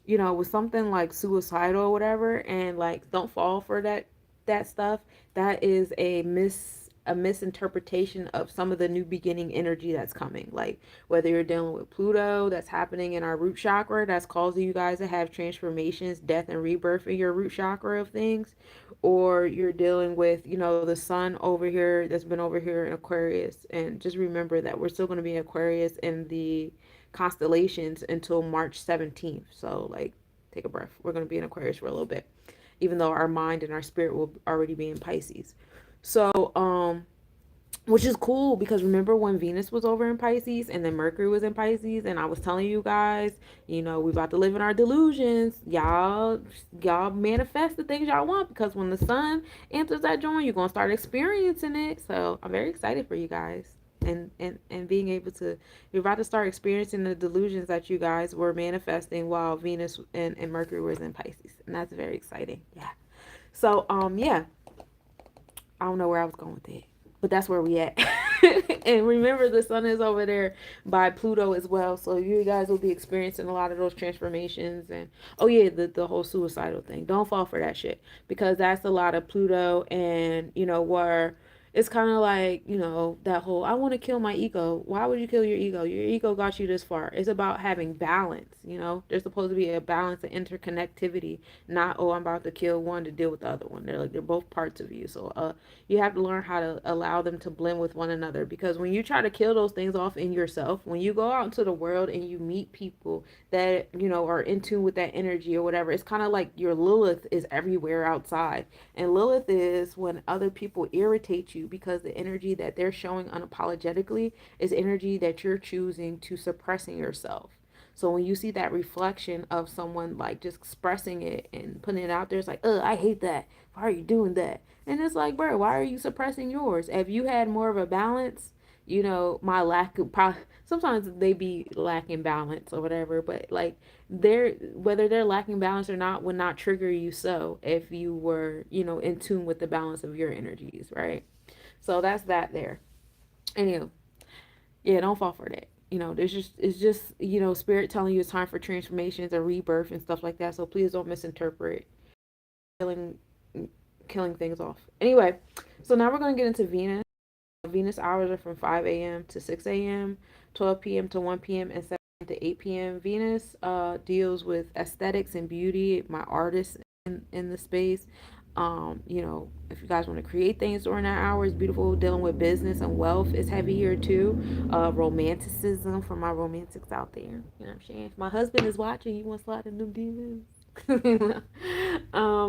with something like suicidal or whatever, and like don't fall for that stuff. That is a misinterpretation of some of the new beginning energy that's coming. Like whether you're dealing with Pluto that's happening in our root chakra, that's causing you guys to have transformations, death and rebirth in your root chakra of things, or you're dealing with, the sun over here that's been over here in Aquarius. And just remember that we're still going to be in Aquarius in the constellations until March 17th. So, like, take a breath. We're going to be in Aquarius for a little bit, even though our mind and our spirit will already be in Pisces. So, which is cool because remember when Venus was over in Pisces and then Mercury was in Pisces, and I was telling you guys, we about to live in our delusions. Y'all manifest the things y'all want, because when the sun enters that joint, you're gonna start experiencing it. So I'm very excited for you guys. And being able to, you're about to start experiencing the delusions that you guys were manifesting while Venus and Mercury was in Pisces, and that's very exciting. Yeah. So yeah, I don't know where I was going with it, but that's where we at. And remember, the sun is over there by Pluto as well, so you guys will be experiencing a lot of those transformations. And oh yeah, the whole suicidal thing, don't fall for that shit, because that's a lot of Pluto. And where it's kind of like, that whole I want to kill my ego. Why would you kill your ego? Your ego got you this far. It's about having balance. There's supposed to be a balance and interconnectivity, not, oh, I'm about to kill one to deal with the other one. They're both parts of you. So you have to learn how to allow them to blend with one another, because when you try to kill those things off in yourself, when you go out into the world and you meet people that are in tune with that energy or whatever, it's kind of like your Lilith is everywhere outside. And Lilith is when other people irritate you, because the energy that they're showing unapologetically is energy that you're choosing to suppressing yourself. So when you see that reflection of someone like just expressing it and putting it out there, it's like, I hate that. Why are you doing that? And it's like, bro, why are you suppressing yours? If you had more of a balance, my lack of probably, sometimes they be lacking balance or whatever, but like whether they're lacking balance or not would not trigger you, so if you were, in tune with the balance of your energies, right? So that's that there. Anyway, yeah, don't fall for that. There's just it's just, spirit telling you it's time for transformations or rebirth and stuff like that. So please don't misinterpret killing killing things off. Anyway, so now we're gonna get into Venus. Venus hours are from 5 a.m. to 6 a.m., 12 p.m. to 1 p.m., and 7 to 8 p.m. Venus deals with aesthetics and beauty, my artists in the space. If you guys want to create things during that hour, it's beautiful. Dealing with business and wealth is heavy here too. Romanticism for my romantics out there. You know what I'm saying? If my husband is watching, you want to slide in them demons.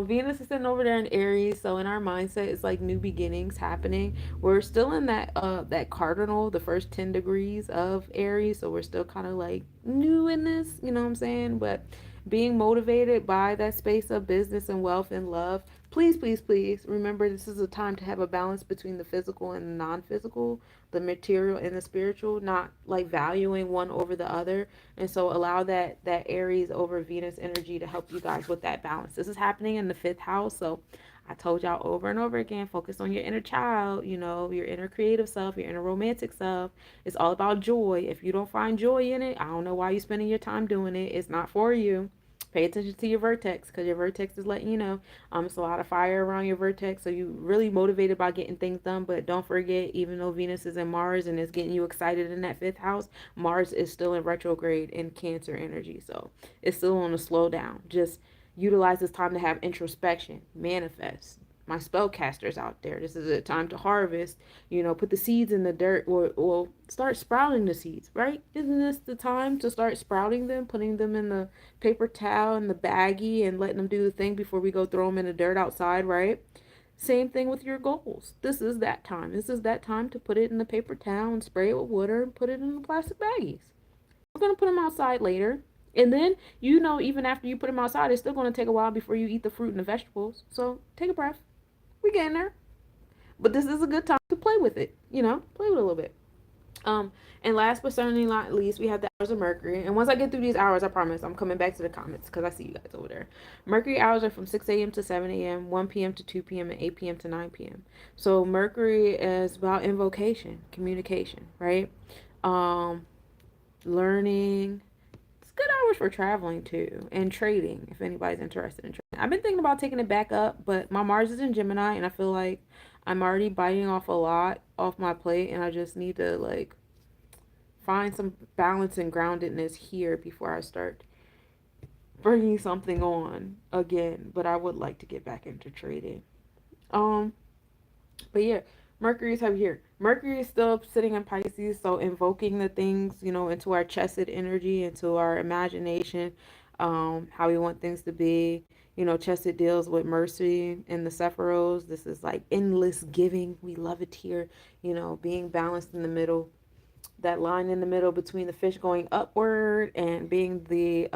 Venus is sitting over there in Aries, so in our mindset, it's like new beginnings happening. We're still in that cardinal, the first 10 degrees of Aries, so we're still kind of like new in this, you know what I'm saying? But being motivated by that space of business and wealth and love. please, please, please remember this is a time to have a balance between the physical and the non-physical, the material and the spiritual, not like valuing one over the other. And so allow that Aries over Venus energy to help you guys with that balance. This is happening in the fifth house. So I told y'all over and over again, focus on your inner child, your inner creative self, your inner romantic self. It's all about joy. If you don't find joy in it, I don't know why you're spending your time doing it. It's not for you. Pay attention to your vertex, because your vertex is letting you know. It's a lot of fire around your vertex, so you really motivated by getting things done. But don't forget, even though Venus is in Mars and is getting you excited in that fifth house, Mars is still in retrograde in Cancer energy, so it's still on a slow down. Just utilize this time to have introspection, manifest. My spellcasters out there, this is a time to harvest. Put the seeds in the dirt, or start sprouting the seeds, right? Isn't this the time to start sprouting them, putting them in the paper towel and the baggie and letting them do the thing before we go throw them in the dirt outside, right? Same thing with your goals. This is that time. This is that time to put it in the paper towel and spray it with water and put it in the plastic baggies. We're going to put them outside later. And then, even after you put them outside, it's still going to take a while before you eat the fruit and the vegetables. So take a breath. We getting there. But this is a good time to play with it. Play with it a little bit. And last but certainly not least, we have the hours of Mercury. And once I get through these hours, I promise I'm coming back to the comments because I see you guys over there. Mercury hours are from 6 a.m. to 7 a.m., 1 p.m. to 2 p.m., and 8 p.m. to 9 p.m. So Mercury is about invocation, communication, right? Learning. It's good hours for traveling too, and trading if anybody's interested in trading. I've been thinking about taking it back up, but my Mars is in Gemini, and I feel like I'm already biting off a lot off my plate, and I just need to find some balance and groundedness here before I start bringing something on again. But I would like to get back into trading. Um, but yeah, Mercury is over here. Mercury is still sitting in Pisces, so invoking the things, into our chesed energy, into our imagination, how we want things to be. Chesed deals with mercy in the Sephiros. This is like endless giving. We love it here. Being balanced in the middle, that line in the middle between the fish going upward and being the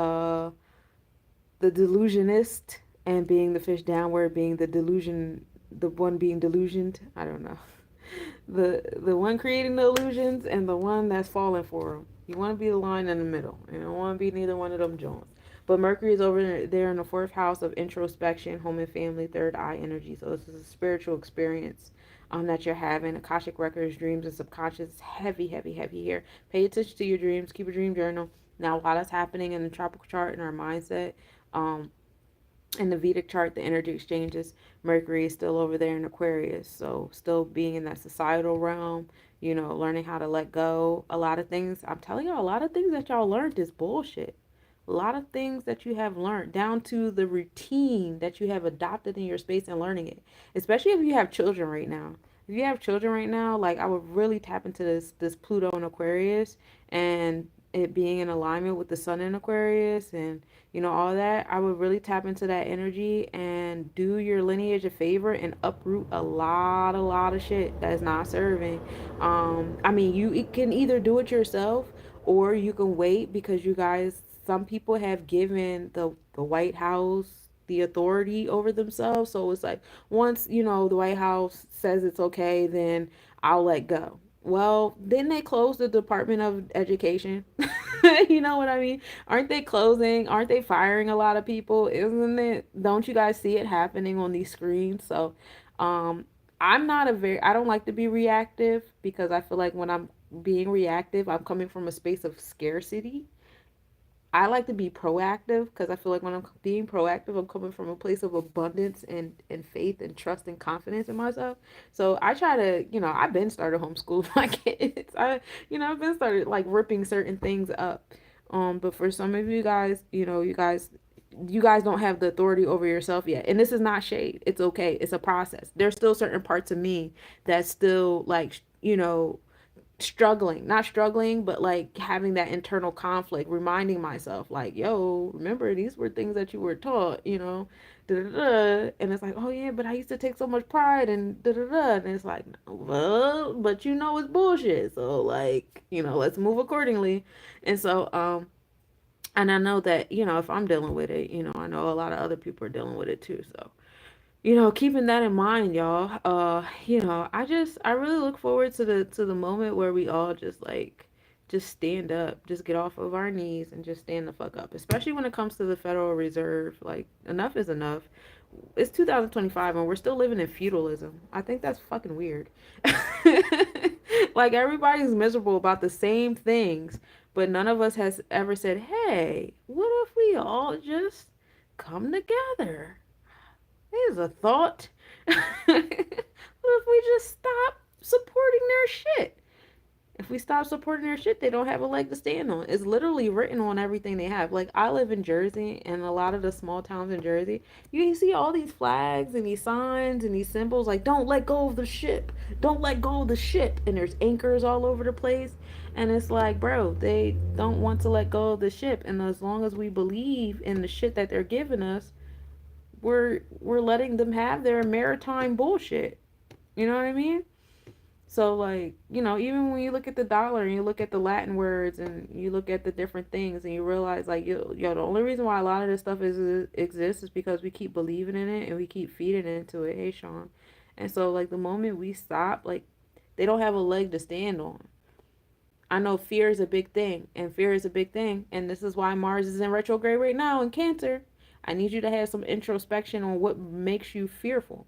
delusionist, and being the fish downward, being the one being delusioned. I don't know. The one creating the illusions and the one that's falling for them. You want to be the line in the middle. You don't want to be neither one of them Jones. But Mercury is over there in the fourth house of introspection, home and family, third eye energy. So this is a spiritual experience that you're having. Akashic records, dreams, and subconscious. Heavy, heavy, heavy here. Pay attention to your dreams. Keep a dream journal. Now, a lot is happening in the tropical chart and our mindset. In the Vedic chart, the energy exchanges, Mercury is still over there in Aquarius. So still being in that societal realm, learning how to let go. A lot of things, I'm telling y'all, a lot of things that y'all learned is bullshit. A lot of things that you have learned, down to the routine that you have adopted in your space and learning it. Especially if you have children right now. If you have children right now, I would really tap into this Pluto in Aquarius, and it being in alignment with the sun in Aquarius, and all that. I would really tap into that energy and do your lineage a favor and uproot a lot of shit that is not serving. I mean, you can either do it yourself, or you can wait, because you guys, some people have given the White House the authority over themselves. So it's like, once, the White House says it's okay, then I'll let go. Well, didn't they close the Department of Education? You know what I mean? Aren't they closing? Aren't they firing a lot of people? Isn't it? Don't you guys see it happening on these screens? So, um, I don't like to be reactive, because I feel like when I'm being reactive, I'm coming from a space of scarcity. I like to be proactive, because I feel like when I'm being proactive, I'm coming from a place of abundance and faith and trust and confidence in myself. So I try to, I've been started homeschool my kids. I've been started ripping certain things up. But for some of you guys, you guys don't have the authority over yourself yet. And this is not shade. It's okay. It's a process. There's still certain parts of me that's still struggling, not struggling, but having that internal conflict, reminding myself yo, remember, these were things that you were taught, da, da, da. And it's like, oh yeah, but I used to take so much pride and da, da, da. And it's like, well, but it's bullshit, so let's move accordingly. And so and I know that, if I'm dealing with it, I know a lot of other people are dealing with it too. So Keeping that in mind, y'all. I really look forward to the moment where we all just stand up, just get off of our knees and just stand the fuck up. Especially when it comes to the Federal Reserve. Like, enough is enough. It's 2025 and we're still living in feudalism. I think that's fucking weird. Like, everybody's miserable about the same things, but none of us has ever said, "Hey, what if we all just come together?" Here's a thought. What if we just stop supporting their shit? If we stop supporting their shit, they don't have a leg to stand on. It's literally written on everything they have. Like, I live in Jersey, and a lot of the small towns in Jersey, you see all these flags and these signs and these symbols like, don't let go of the ship. Don't let go of the ship. And there's anchors all over the place. And it's like, bro, they don't want to let go of the ship. And as long as we believe in the shit that they're giving us, we're letting them have their maritime bullshit. You know what I mean? So, like, even when you look at the dollar and you look at the Latin words and you look at the different things and you realize, like, the only reason why a lot of this stuff exists is because we keep believing in it and we keep feeding into it. Hey, Sean. And so, like, the moment we stop, like, they don't have a leg to stand on. I know fear is a big thing, and fear is a big thing, and this is why Mars is in retrograde right now in Cancer. I need you to have some introspection on what makes you fearful.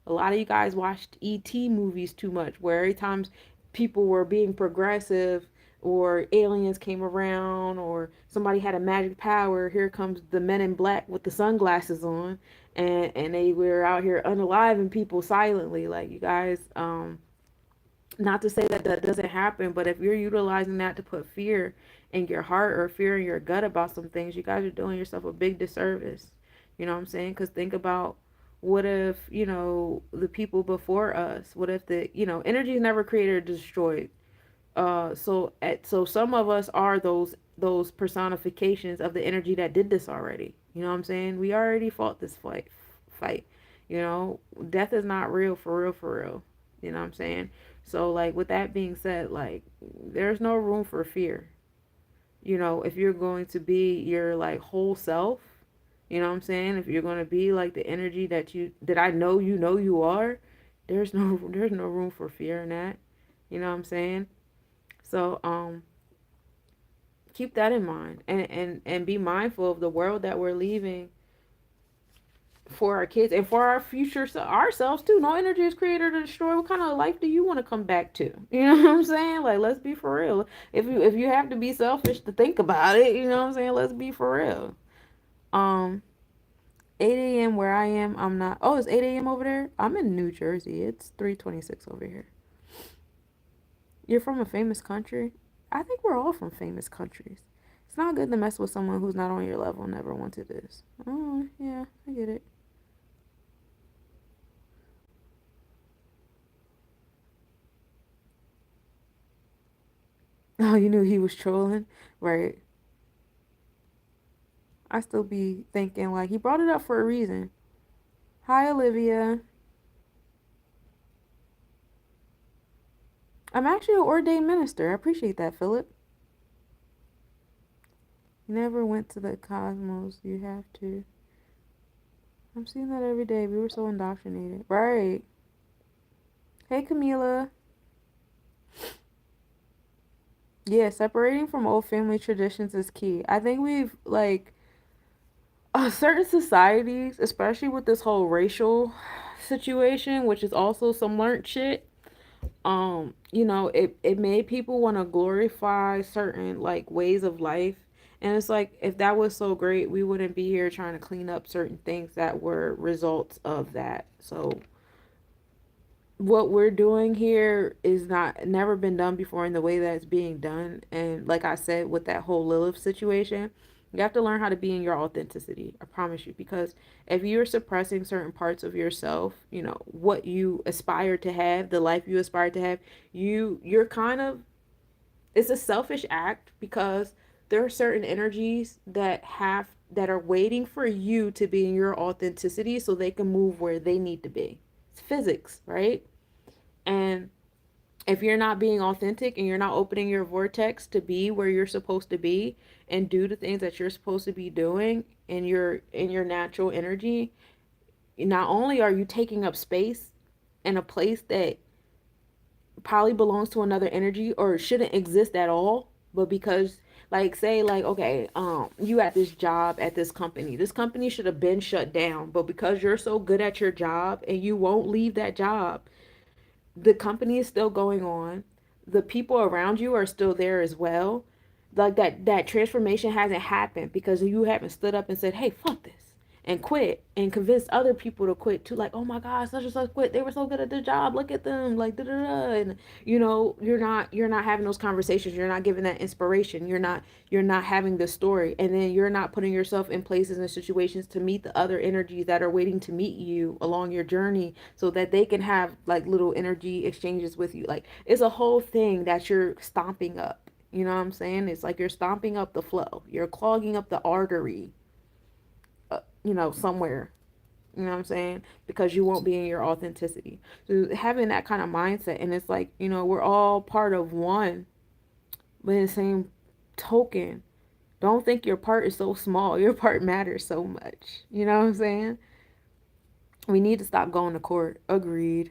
A lot of you guys watched ET movies too much, where every time people were being progressive or aliens came around or somebody had a magic power, here comes the men in black with the sunglasses on, and they were out here unaliving people silently. Like, you guys, not to say that that doesn't happen, but if you're utilizing that to put fear in your heart or fear in your gut about some things, you guys are doing yourself a big disservice. You know what I'm saying? Because think about, what if, the people before us, what if energy is never created or destroyed. So some of us are those personifications of the energy that did this already. You know what I'm saying? We already fought this fight. Death is not real, for real, for real. You know what I'm saying? So, like, with that being said, like, there's no room for fear. If you're going to be your, like, whole self, you know what I'm saying? If you're going to be like the energy that I know you are, there's no room for fear in that. You know what I'm saying? So, keep that in mind, and be mindful of the world that we're leaving for our kids and for our future ourselves too. No energy is created to destroy. What kind of life do you want to come back to? You know what I'm saying? Like, let's be for real. If you have to be selfish to think about it, you know what I'm saying? Let's be for real. Um 8 a.m. where I am, I'm not. Oh, it's 8 a.m. over there? I'm in New Jersey. It's 3:26 over here. You're from a famous country? I think we're all from famous countries. It's not good to mess with someone who's not on your level and never wanted this. Oh, yeah, I get it. Oh, you knew he was trolling? Right. I still be thinking, like, he brought it up for a reason. Hi, Olivia. I'm actually an ordained minister. I appreciate that, Philip. You never went to the cosmos. You have to. I'm seeing that every day. We were so indoctrinated. Right. Hey, Camila. Yeah, separating from old family traditions is key. I think we've, like, certain societies, especially with this whole racial situation, which is also some learned shit, it made people want to glorify certain, like, ways of life. And it's like, if that was so great, we wouldn't be here trying to clean up certain things that were results of that. So what we're doing here is not never been done before in the way that it's being done. And like I said, with that whole Lilith situation, you have to learn how to be in your authenticity. I promise you. Because if you're suppressing certain parts of yourself, what you aspire to have, the life you aspire to have, you're kind of, it's a selfish act, because there are certain energies that are waiting for you to be in your authenticity so they can move where they need to be. It's physics, right? And if you're not being authentic and you're not opening your vortex to be where you're supposed to be and do the things that you're supposed to be doing in your natural energy, not only are you taking up space in a place that probably belongs to another energy or shouldn't exist at all, but because, like, say, like, okay, you at this job at this company should have been shut down, but because you're so good at your job and you won't leave that job, the company is still going on. The people around you are still there as well. Like that transformation hasn't happened because you haven't stood up and said, "Hey, fuck this." And quit and convinced other people to quit too, like, oh my god, such and such quit, they were so good at their job, look at them, like, da da da. And you're not having those conversations, you're not giving that inspiration, you're not having the story, and then you're not putting yourself in places and situations to meet the other energies that are waiting to meet you along your journey, so that they can have like little energy exchanges with you. Like, it's a whole thing that you're stomping up. You know what I'm saying? It's like you're stomping up the flow, you're clogging up the artery, somewhere. You know what I'm saying? Because you won't be in your authenticity. So having that kind of mindset, and it's like, we're all part of one, but in the same token, don't think your part is so small. Your part matters so much. You know what I'm saying? We need to stop going to court. Agreed.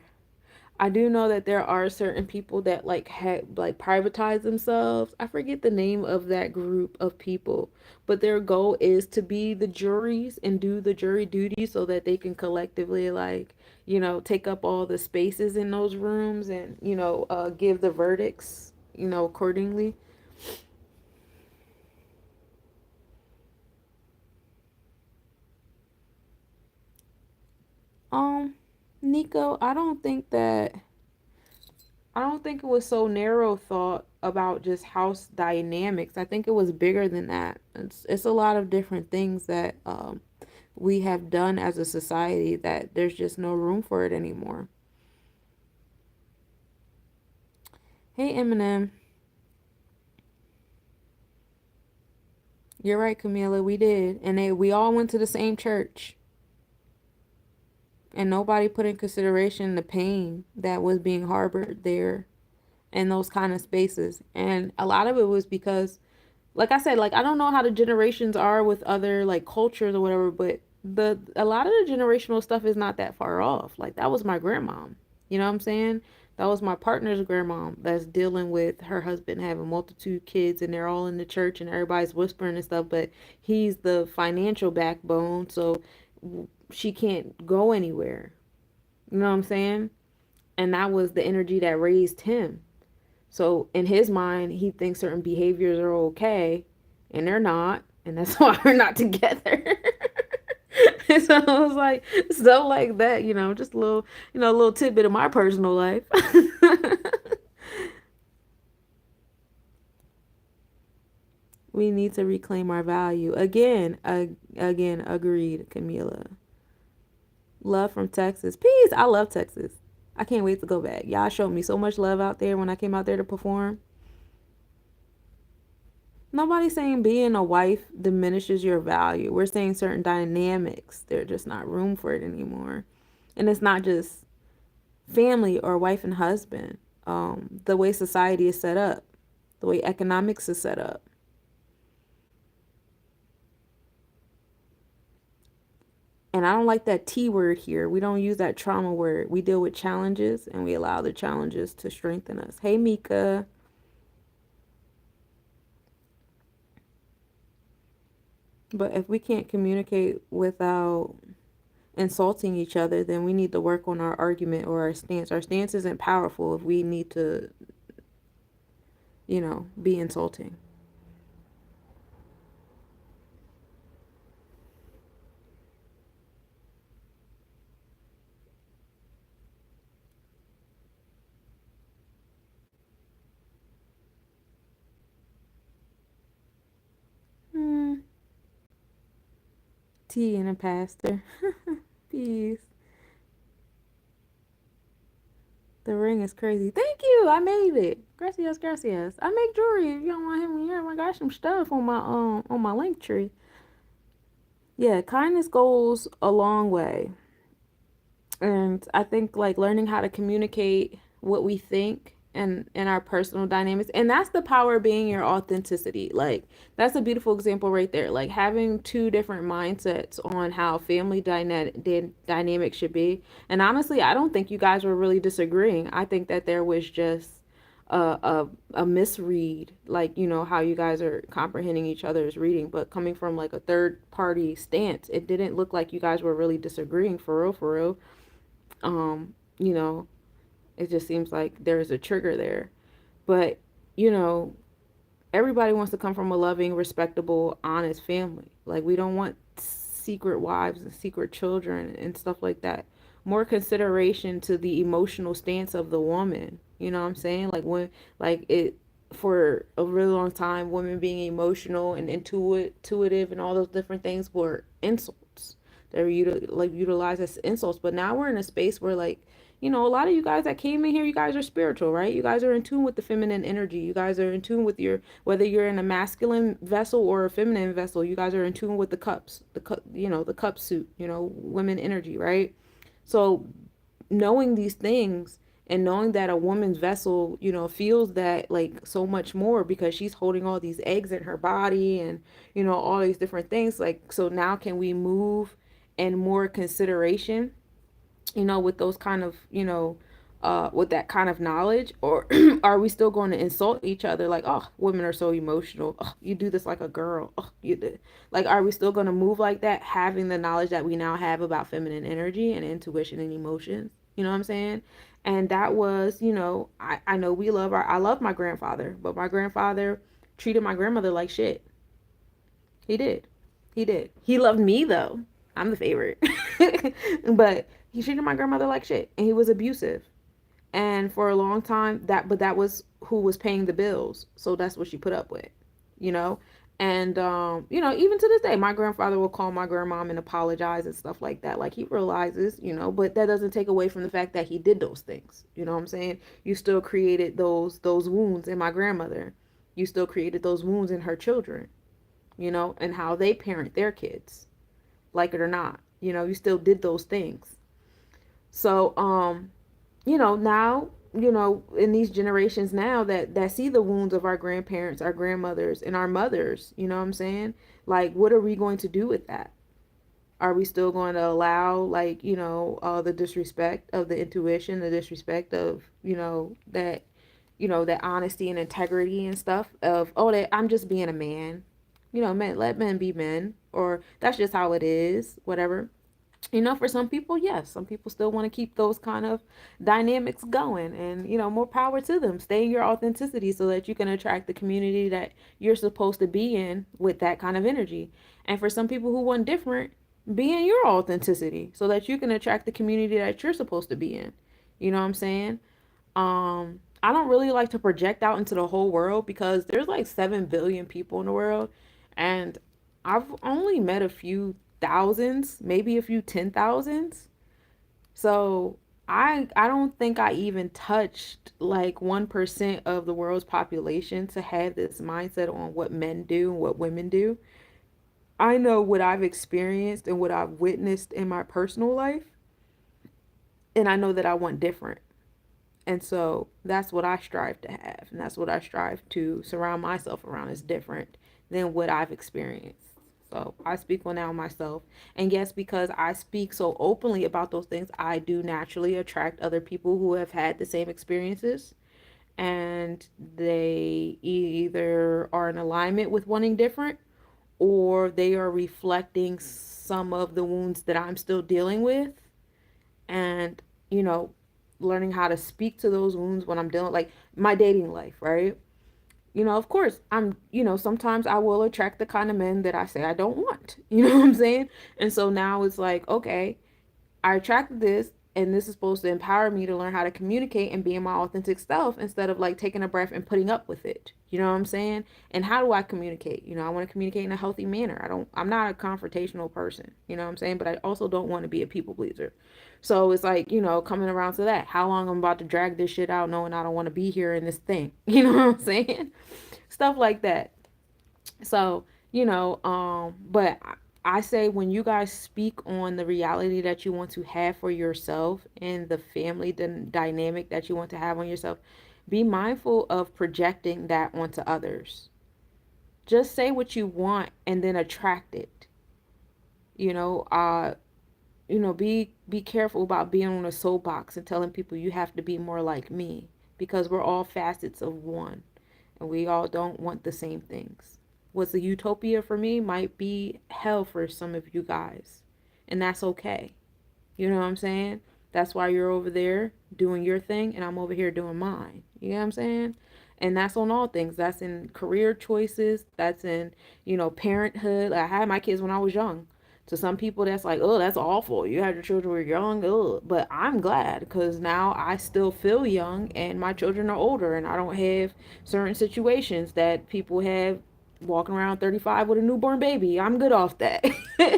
I do know that there are certain people that like privatize themselves. I forget the name of that group of people, but their goal is to be the juries and do the jury duty so that they can collectively, like, take up all the spaces in those rooms and, give the verdicts, accordingly. Um, Nico, I don't think it was so narrow thought about just house dynamics. I think it was bigger than that. It's a lot of different things that we have done as a society that there's just no room for it anymore. Hey, Eminem, you're right, Camila. We did, and we all went to the same church, and nobody put in consideration the pain that was being harbored there in those kind of spaces. And a lot of it was because, like I said, like, I don't know how the generations are with other like cultures or whatever, but the a lot of the generational stuff is not that far off. Like, that was my grandmom. You know what I'm saying? That was my partner's grandmom that's dealing with her husband having multitude kids, and they're all in the church and everybody's whispering and stuff, but he's the financial backbone, so she can't go anywhere. You know what I'm saying? And that was the energy that raised him. So in his mind, he thinks certain behaviors are okay, and they're not, and that's why we're not together. And so I was like, stuff like that, just a little tidbit of my personal life. We need to reclaim our value again. Again, agreed, Camila. Love from Texas. Peace. I love Texas. I can't wait to go back. Y'all showed me so much love out there when I came out there to perform. Nobody's saying being a wife diminishes your value. We're saying certain dynamics, there's just not room for it anymore. And it's not just family or wife and husband. The way society is set up, the way economics is set up. And I don't like that T word here. We don't use that trauma word. We deal with challenges and we allow the challenges to strengthen us. Hey, Mika. But if we can't communicate without insulting each other, then we need to work on our argument or our stance. Our stance isn't powerful if we need to, be insulting. Hmm. Tea and a pastor. Peace. The ring is crazy. Thank you. I made it. Gracias, gracias. I make jewelry. If you don't want him here, I got some stuff on my link tree. Yeah, kindness goes a long way. And I think like learning how to communicate what we think and our personal dynamics. And that's the power of being your authenticity. Like, that's a beautiful example right there. Like, having two different mindsets on how family dynamic should be. And honestly, I don't think you guys were really disagreeing. I think that there was just a misread, like, how you guys are comprehending each other's reading. But coming from like a third party stance, it didn't look like you guys were really disagreeing, for real, for real. um you know it just seems like there's a trigger there. But, you know, everybody wants to come from a loving, respectable, honest family. Like, we don't want secret wives and secret children and stuff like that. More consideration to the emotional stance of the woman. You know what I'm saying? Like, when, like, it, for a really long time, women being emotional and intuitive and all those different things were insults. They were utilized as insults. But now we're in a space where, like, a lot of you guys that came in here, you guys are spiritual, right? You guys are in tune with the feminine energy. You guys are in tune with your, whether you're in a masculine vessel or a feminine vessel, you guys are in tune with the cups, the cup suit, women energy, right? So knowing these things and knowing that a woman's vessel, feels that like so much more because she's holding all these eggs in her body and, all these different things. Like, so now can we move and more consideration, with those kind of, with that kind of knowledge? Or are we still going to insult each other? Like, oh, women are so emotional. Oh, you do this like a girl. Oh, you did. Like, are we still going to move like that, having the knowledge that we now have about feminine energy and intuition and emotions? You know what I'm saying? And that was, I know I love my grandfather, but my grandfather treated my grandmother like shit. He did. He did. He loved me though. I'm the favorite. But he treated my grandmother like shit and he was abusive. And for a long time that was who was paying the bills. So that's what she put up with, you know? And even to this day, my grandfather will call my grandmom and apologize and stuff like that. Like, he realizes, but that doesn't take away from the fact that he did those things. You know what I'm saying? You still created those wounds in my grandmother. You still created those wounds in her children, and how they parent their kids, like it or not. You still did those things. So, now, in these generations now that see the wounds of our grandparents, our grandmothers, and our mothers, you know what I'm saying? Like, what are we going to do with that? Are we still going to allow, like, the disrespect of the intuition, the disrespect of, that honesty and integrity and stuff of, oh, that I'm just being a man, men, let men be men, or that's just how it is, whatever. For some people, yes, some people still want to keep those kind of dynamics going, and, more power to them. Stay in your authenticity so that you can attract the community that you're supposed to be in with that kind of energy. And for some people who want different, be in your authenticity so that you can attract the community that you're supposed to be in. You know what I'm saying? I don't really like to project out into the whole world because there's like 7 billion people in the world, and I've only met a few thousands, maybe a few 10,000s. So I don't think I even touched like 1% of the world's population to have this mindset on what men do and what women do. I know what I've experienced and what I've witnessed in my personal life, and I know that I want different. And so that's what I strive to have. And that's what I strive to surround myself around, is different than what I've experienced. So I speak on now myself. And yes, because I speak so openly about those things, I do naturally attract other people who have had the same experiences. And they either are in alignment with wanting different, or they are reflecting some of the wounds that I'm still dealing with. And, you know, learning how to speak to those wounds when I'm dealing, like my dating life, right? Of course, sometimes I will attract the kind of men that I say I don't want. You know what I'm saying? And so now it's like, okay, I attracted this, and this is supposed to empower me to learn how to communicate and be in my authentic self instead of like taking a breath and putting up with it. You know what I'm saying? And how do I communicate? I want to communicate in a healthy manner. I'm not a confrontational person, you know what I'm saying? But I also don't want to be a people pleaser. So it's like, coming around to that, how long I'm about to drag this shit out knowing I don't want to be here in this thing. You know what I'm saying? Stuff like that. So, but I say, when you guys speak on the reality that you want to have for yourself and the family dynamic that you want to have on yourself, Be mindful of projecting that onto others. Just say what you want and then attract it. You know, be careful about being on a soapbox and telling people you have to be more like me, because we're all facets of one and we all don't want the same things. What's a utopia for me might be hell for some of you guys, and that's okay. You know what I'm saying? That's why you're over there doing your thing and I'm over here doing mine. You know what I'm saying? And that's on all things. That's in career choices. That's in, parenthood. I had my kids when I was young. To some people, that's like, oh, that's awful. You had your children when you were young. Oh, but I'm glad because now I still feel young and my children are older and I don't have certain situations that people have walking around 35 with a newborn baby. I'm good off that.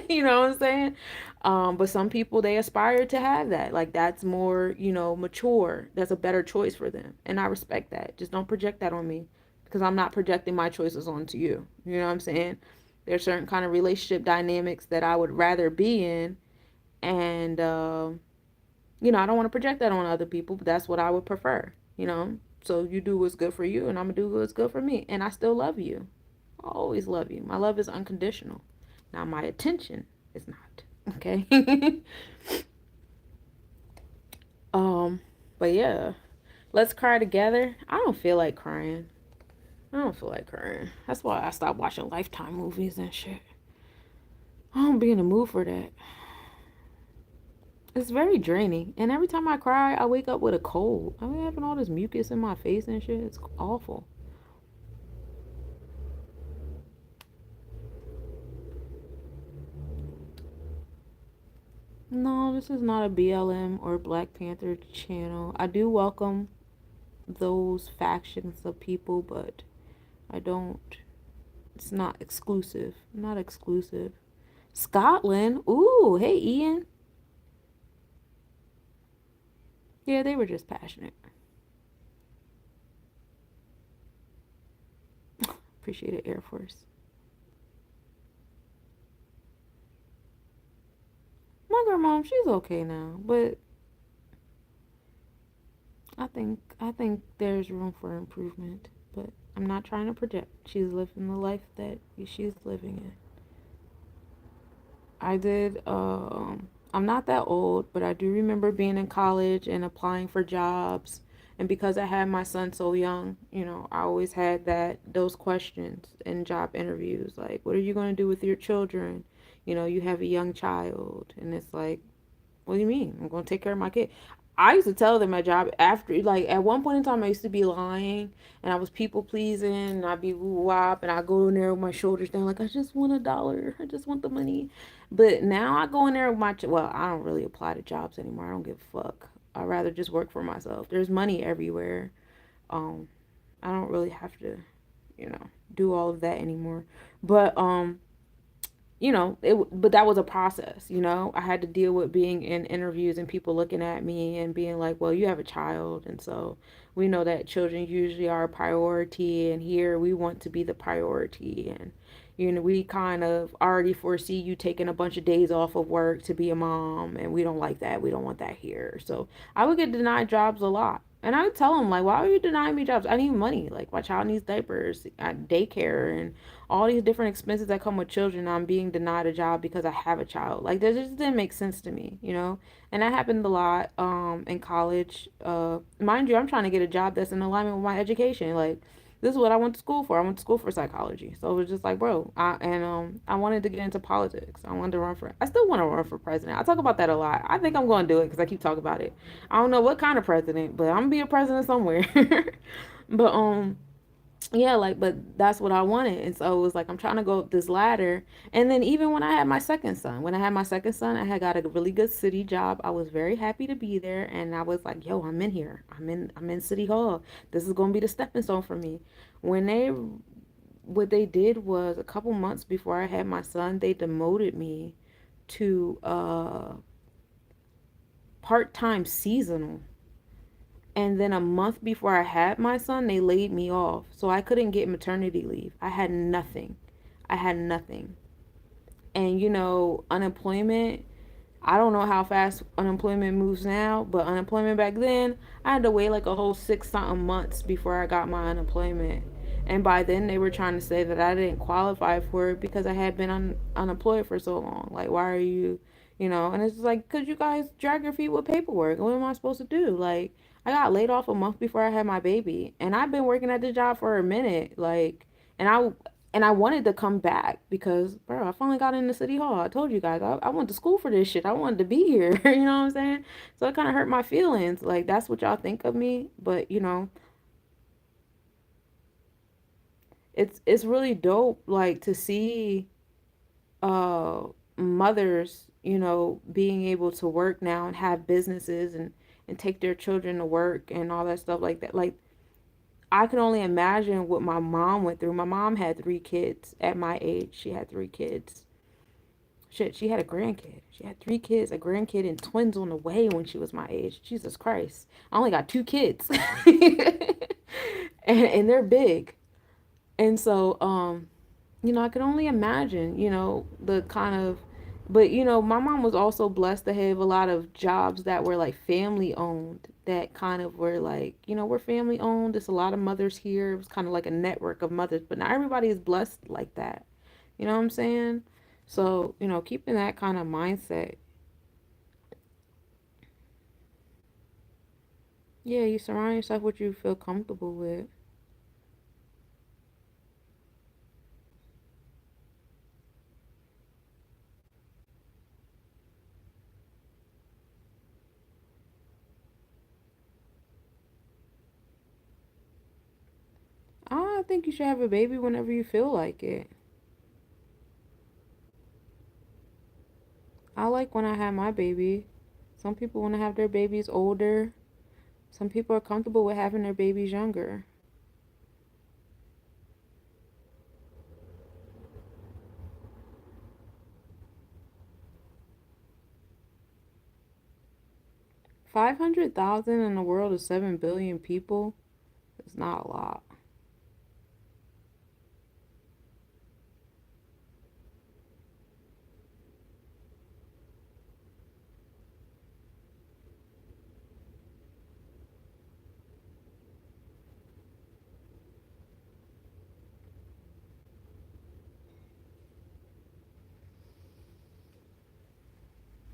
You know what I'm saying? But some people, they aspire to have that. Like that's more, mature. That's a better choice for them. And I respect that. Just don't project that on me because I'm not projecting my choices onto you. You know what I'm saying? There's certain kind of relationship dynamics that I would rather be in. And, I don't want to project that on other people, but that's what I would prefer, So you do what's good for you and I'm going to do what's good for me. And I still love you. I always love you. My love is unconditional. Now my attention is not. Okay. um, but yeah, let's cry together. I don't feel like crying. I don't feel like crying. That's why I stopped watching Lifetime movies and shit. I don't be in the mood for that. It's very draining. And every time I cry, I wake up with a cold. I mean, having all this mucus in my face and shit. It's awful. No, this is not a BLM or Black Panther channel. I do welcome those factions of people, but I don't. It's not exclusive. Not exclusive. Scotland. Ooh, hey Ian. Yeah, they were just passionate. Appreciate it, Air Force. My grandma, she's okay now, but I think there's room for improvement. But I'm not trying to project. She's living the life that she's living in. I did. I'm not that old, but I do remember being in college and applying for jobs. And because I had my son so young, I always had those questions in job interviews, like, what are you going to do with your children? You have a young child, and it's like, what do you mean? I'm going to take care of my kid. I used to tell them my job after, like, at one point in time, I used to be lying and I was people pleasing and I'd be woo wop and I go in there with my shoulders down, like, I just want $1. I just want the money. But now I go in there with well, I don't really apply to jobs anymore. I don't give a fuck. I'd rather just work for myself. There's money everywhere. Um, I don't really have to, you know, do all of that anymore. But, but that was a process. I had to deal with being in interviews and people looking at me and being like, well, you have a child, and so we know that children usually are a priority, and here we want to be the priority, and we kind of already foresee you taking a bunch of days off of work to be a mom, and we don't like that. We don't want that here. So I would get denied jobs a lot. And I would tell them, like, why are you denying me jobs? I need money. Like, my child needs diapers, daycare, and all these different expenses that come with children. I'm being denied a job because I have a child. Like, that just didn't make sense to me. And that happened a lot in college. Mind you, I'm trying to get a job that's in alignment with my education. Like, this is what I went to school for. I went to school for psychology. So it was just like, bro, I wanted to get into politics. I wanted to run for. I still want to run for president. I talk about that a lot. I think I'm going to do it because I keep talking about it. I don't know what kind of president, but I'm gonna be a president somewhere. But yeah, like, but that's what I wanted. And so it was like, I'm trying to go up this ladder. And then even when I had my second son, I had got a really good city job. I was very happy to be there. And I was like, yo, I'm in here. I'm in City Hall. This is going to be the stepping stone for me. What they did was a couple months before I had my son, they demoted me to part-time seasonal. And then a month before I had my son, they laid me off. So I couldn't get maternity leave. I had nothing. I had nothing. And unemployment, I don't know how fast unemployment moves now, but unemployment back then, I had to wait like a whole 6 something months before I got my unemployment. And by then, they were trying to say that I didn't qualify for it because I had been unemployed for so long. Like, why are you, And it's just like, because you guys drag your feet with paperwork. What am I supposed to do? Like, I got laid off a month before I had my baby. And I've been working at this job for a minute. Like, and I wanted to come back because, bro, I finally got into City Hall. I told you guys, I went to school for this shit. I wanted to be here. You know what I'm saying? So it kind of hurt my feelings. Like, that's what y'all think of me. But, it's really dope, like, to see uh mothers, being able to work now and have businesses and take their children to work and all that stuff like that. Like, I can only imagine what my mom went through. My mom had 3 kids at my age. She had 3 kids. Shit, she had a grandkid. She had 3 kids, a grandkid, and twins on the way when she was my age. Jesus Christ. I only got 2 kids. And they're big. And so, I can only imagine, the kind of, but my mom was also blessed to have a lot of jobs that were like family owned, that kind of were like, we're family owned. There's a lot of mothers here. It was kind of like a network of mothers, but not everybody is blessed like that. You know what I'm saying? So, keeping that kind of mindset. Yeah, you surround yourself with what you feel comfortable with. I think you should have a baby whenever you feel like it. I like when I had my baby. Some people want to have their babies older. Some people are comfortable with having their babies younger. 500,000 in a world of 7 billion people is not a lot.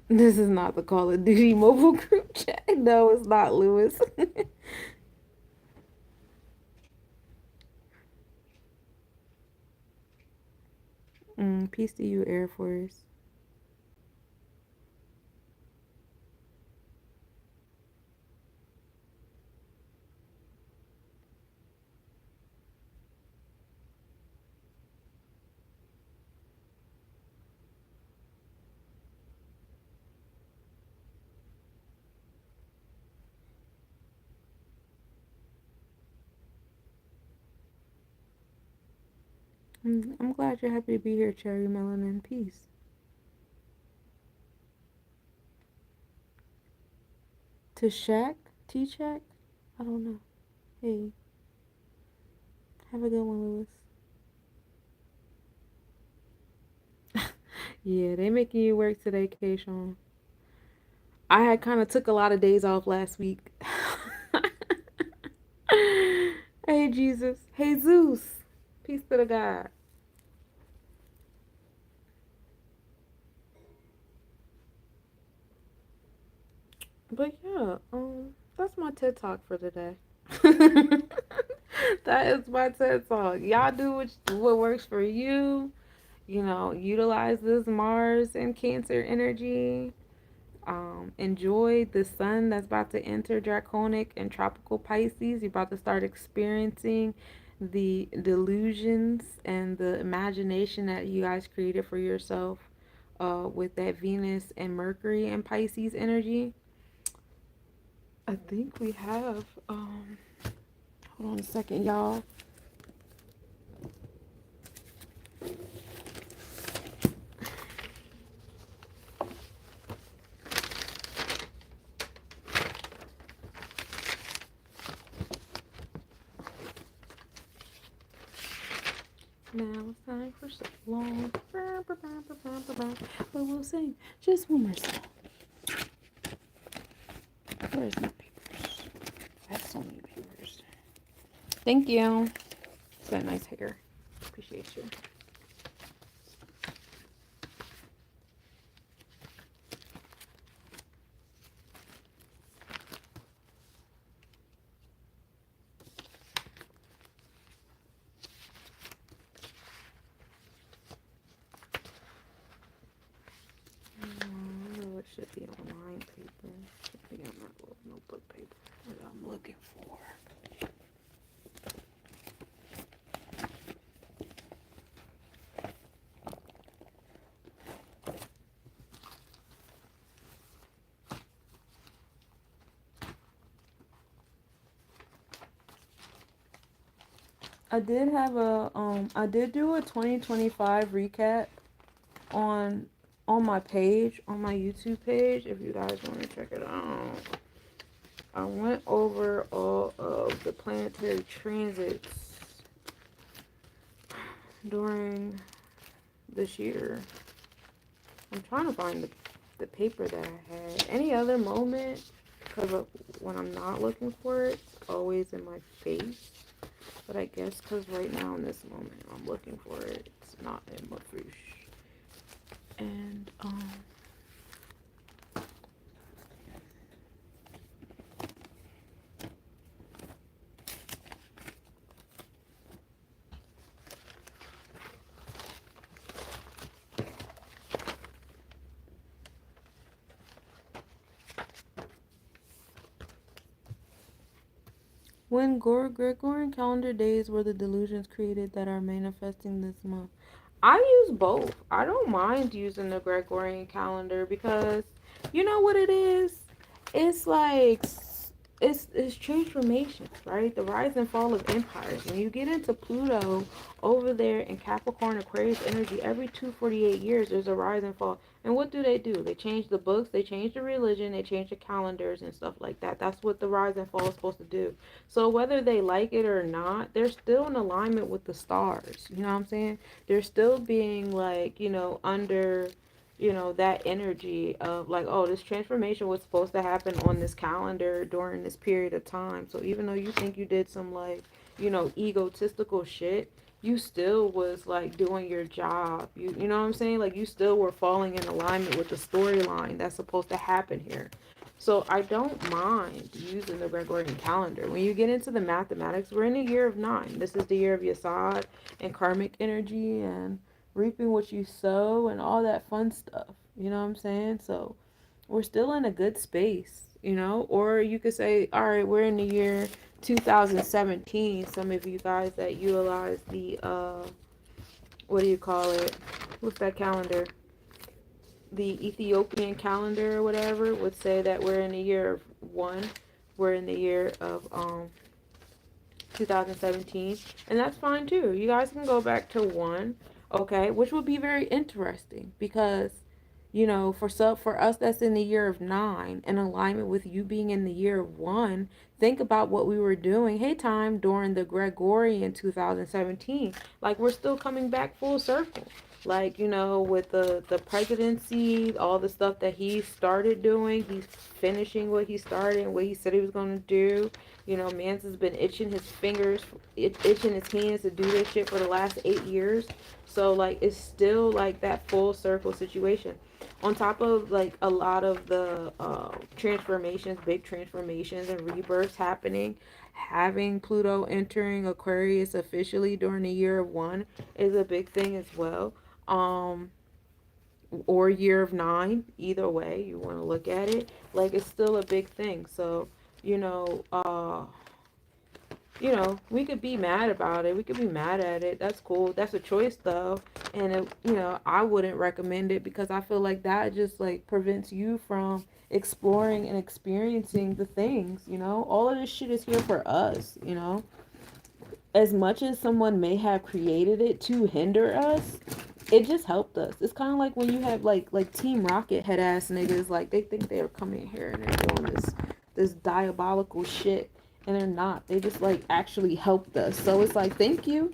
This is not the Call of Duty mobile group chat. No, it's not, Lewis. Peace to you, Air Force. I'm glad you're happy to be here, Cherry Melanin. Peace. To Shaq? T-Shaq? I don't know. Hey, have a good one, Lewis. Yeah, they making you work today, Kayshawn. I had kind of took a lot of days off last week. Hey, Jesus. Hey, Zeus. Peace to the God. But yeah, that's my TED Talk for today. That is my TED Talk. Y'all do what works for you. Utilize this Mars and Cancer energy. Enjoy the sun that's about to enter Draconic and Tropical Pisces. You're about to start experiencing the delusions and the imagination that you guys created for yourself with that Venus and Mercury and Pisces energy. I think we have, hold on a second, y'all. Now it's time for so long. But we'll sing just one more song. Where's my papers? I have so many papers. Thank you. It's got nice hair. Appreciate you. It should be on paper. Should be on that little notebook paper that I'm looking for. I did do a 2025 recap on my page, on my YouTube page, if you guys want to check it out. I went over all of the planetary transits during this year. I'm trying to find the paper that I had. Any other moment, because when I'm not looking for it, it's always in my face. But I guess because right now in this moment I'm looking for it, it's not in my face. And when Gregorian calendar days were the delusions created that are manifesting this month. I use both. I don't mind using the Gregorian calendar because you know what it is? It's like it's transformations, right? The rise and fall of empires. When you get into Pluto over there in Capricorn Aquarius energy, every 248 years there's a rise and fall. And what do? They change the books, they change the religion, they change the calendars and stuff like that. That's what the rise and fall is supposed to do. So whether they like it or not, they're still in alignment with the stars. You know what I'm saying? They're still being like, under that energy of like, oh, this transformation was supposed to happen on this calendar during this period of time. So even though you think you did some like, egotistical shit, you still was like doing your job. You know what I'm saying? Like you still were falling in alignment with the storyline that's supposed to happen here. So I don't mind using the Gregorian calendar. When you get into the mathematics, we're in the year of 9. This is the year of Yasad and karmic energy and reaping what you sow and all that fun stuff. You know what I'm saying? So we're still in a good space, or you could say, all right, we're in the year 2017. Some of you guys that utilize the what do you call it, what's that calendar, the Ethiopian calendar or whatever, would say that we're in the year of 1. We're in the year of 2017, and that's fine too. You guys can go back to 1, okay, which would be very interesting because for us that's in the year of 9 in alignment with you being in the year of 1. Think about what we were doing, hey time, during the Gregorian 2017. Like we're still coming back full circle, like with the presidency, all the stuff that he started doing, he's finishing what he started and what he said he was going to do. Mans has been itching his fingers, itching his hands to do this shit for the last 8 years. So like it's still like that full circle situation, on top of like a lot of the transformations, big transformations and rebirths happening. Having Pluto entering Aquarius officially during the year of 1 is a big thing as well. Or year of 9, either way you want to look at it, like it's still a big thing. So we could be mad about it. We could be mad at it. That's cool. That's a choice though. And I wouldn't recommend it because I feel like that just like prevents you from exploring and experiencing the things, all of this shit is here for us, as much as someone may have created it to hinder us, it just helped us. It's kind of like when you have like Team Rocket head ass niggas, like they think they're coming here and they're doing this diabolical shit, and they're not. They just like actually helped us. So it's like, thank you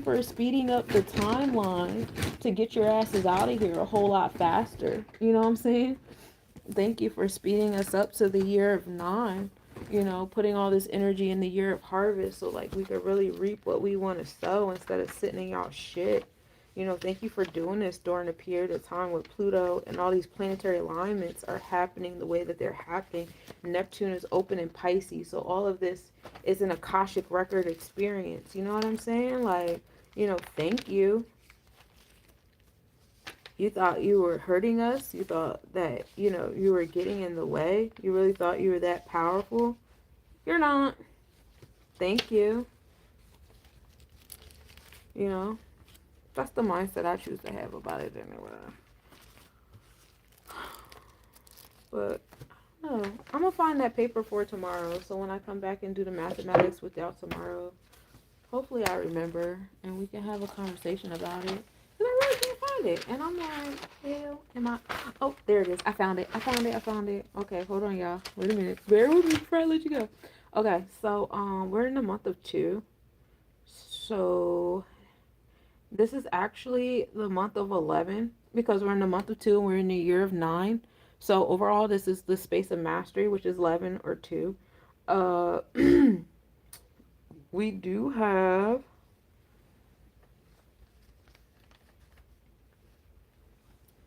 for speeding up the timeline to get your asses out of here a whole lot faster. You know what I'm saying? Thank you for speeding us up to the year of 9. Putting all this energy in the year of harvest so like we could really reap what we want to sow instead of sitting in y'all shit. Thank you for doing this during a period of time where Pluto and all these planetary alignments are happening the way that they're happening. Neptune is open in Pisces, so all of this is an Akashic record experience. You know what I'm saying? Like, thank you. You thought you were hurting us. You thought that, you were getting in the way. You really thought you were that powerful. You're not. Thank you. That's the mindset I choose to have about it anyway. But, no, I'm going to find that paper for tomorrow. So when I come back and do the mathematics with y'all tomorrow, hopefully I remember and we can have a conversation about it. Because I really can't find it. And I'm like, hell, am I? Oh, there it is. I found it. Okay, hold on, y'all. Wait a minute. Bear with me before I let you go. Okay, so we're in the month of 2. So this is actually the month of 11 because we're in the month of 2 and we're in the year of 9. So overall, this is the space of mastery, which is 11 or 2. We do have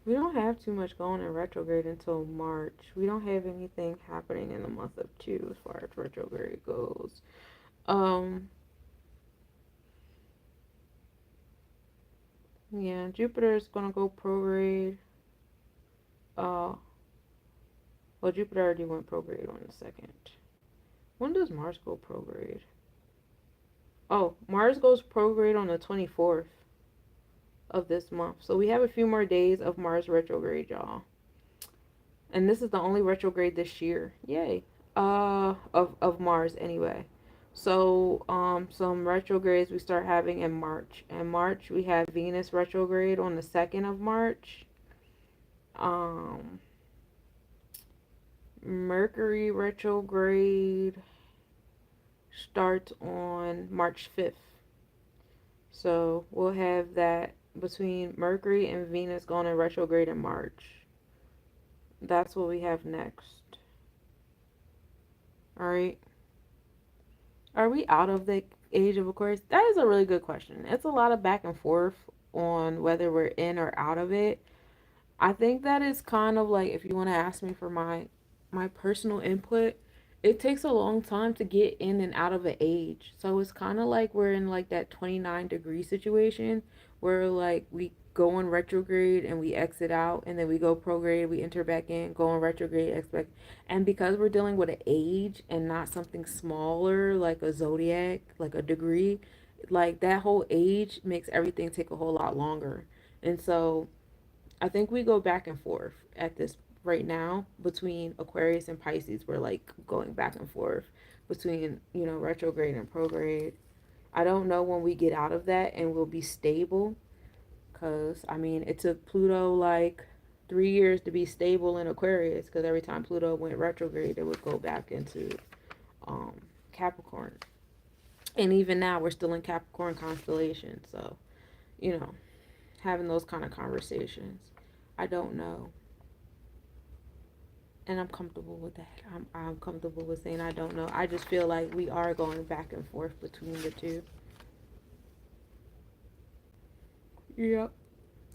we don't have too much going in retrograde until March. We don't have anything happening in the month of 2 as far as retrograde goes. Yeah, Jupiter is gonna go prograde. Well, Jupiter already went prograde on the 2nd. When does Mars go prograde? Oh, Mars goes prograde on the 24th of this month. So we have a few more days of Mars retrograde, y'all. And this is the only retrograde this year. Yay. Of Mars anyway. So, some retrogrades we start having in March. In March, we have Venus retrograde on the 2nd of March. Mercury retrograde starts on March 5th. So we'll have that between Mercury and Venus going in retrograde in March. That's what we have next. Alright. Are we out of the age of Aquarius? That is a really good question. It's a lot of back and forth on whether we're in or out of it. I think that is kind of like, if you want to ask me for my personal input, it takes a long time to get in and out of an age. So it's kind of like we're in like that 29-degree situation where like we go in retrograde and we exit out, and then we go prograde, we enter back in, go in retrograde, expect. And because we're dealing with an age and not something smaller like a zodiac, like a degree, like that whole age makes everything take a whole lot longer. And so I think we go back and forth at this right now between Aquarius and Pisces. We're like going back and forth between, retrograde and prograde. I don't know when we get out of that and we'll be stable, because I mean, it took Pluto like 3 years to be stable in Aquarius, because every time Pluto went retrograde, it would go back into um, Capricorn. And even now, we're still in Capricorn constellation. So, you know, having those kind of conversations. I don't know. And I'm comfortable with that. I'm comfortable with saying I don't know. I just feel like we are going back and forth between the two. Yep.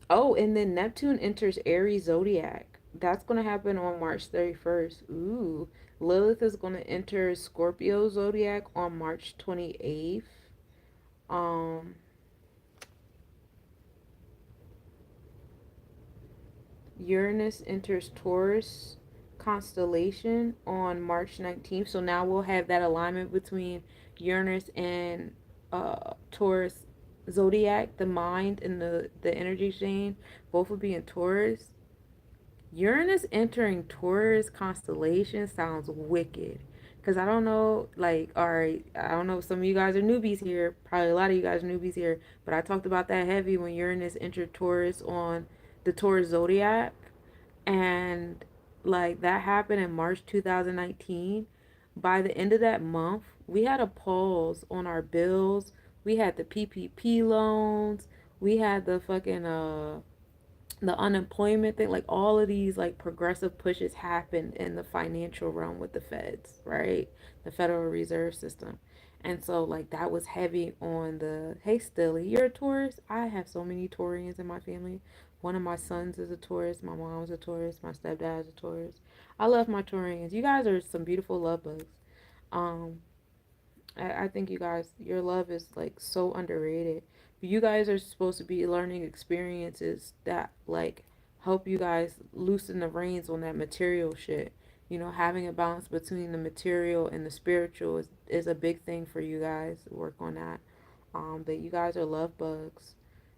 Oh, and then Neptune enters Aries zodiac. That's going to happen on March 31st. Ooh. Lilith is going to enter Scorpio zodiac on March 28th. Um Uranus enters Taurus constellation on March 19th. So now we'll have that alignment between Uranus and Taurus zodiac, the mind and the energy chain. Both will be in Taurus. Uranus entering Taurus constellation sounds wicked. Because I don't know, like, alright, I don't know, some of you guys are newbies here. Probably a lot of you guys are newbies here. But I talked about that heavy when Uranus entered Taurus on the Taurus zodiac. And, like, that happened in March 2019. By the end of that month, we had a pause on our bills. We had the PPP loans. We had the fucking, the unemployment thing, like all of these like progressive pushes happened in the financial realm with the feds, right? The Federal Reserve System. And so like that was heavy on the, hey Stilly, you're a Taurus? I have so many Taurians in my family. One of my sons is a Taurus, my mom's a Taurus, my stepdad is a Taurus. I love my Taurians. You guys are some beautiful love bugs. Um, I think you guys, your love is like so underrated. But you guys are supposed to be learning experiences that like help you guys loosen the reins on that material shit. You know, having a balance between the material and the spiritual is a big thing for you guys. Work on that. But you guys are love bugs.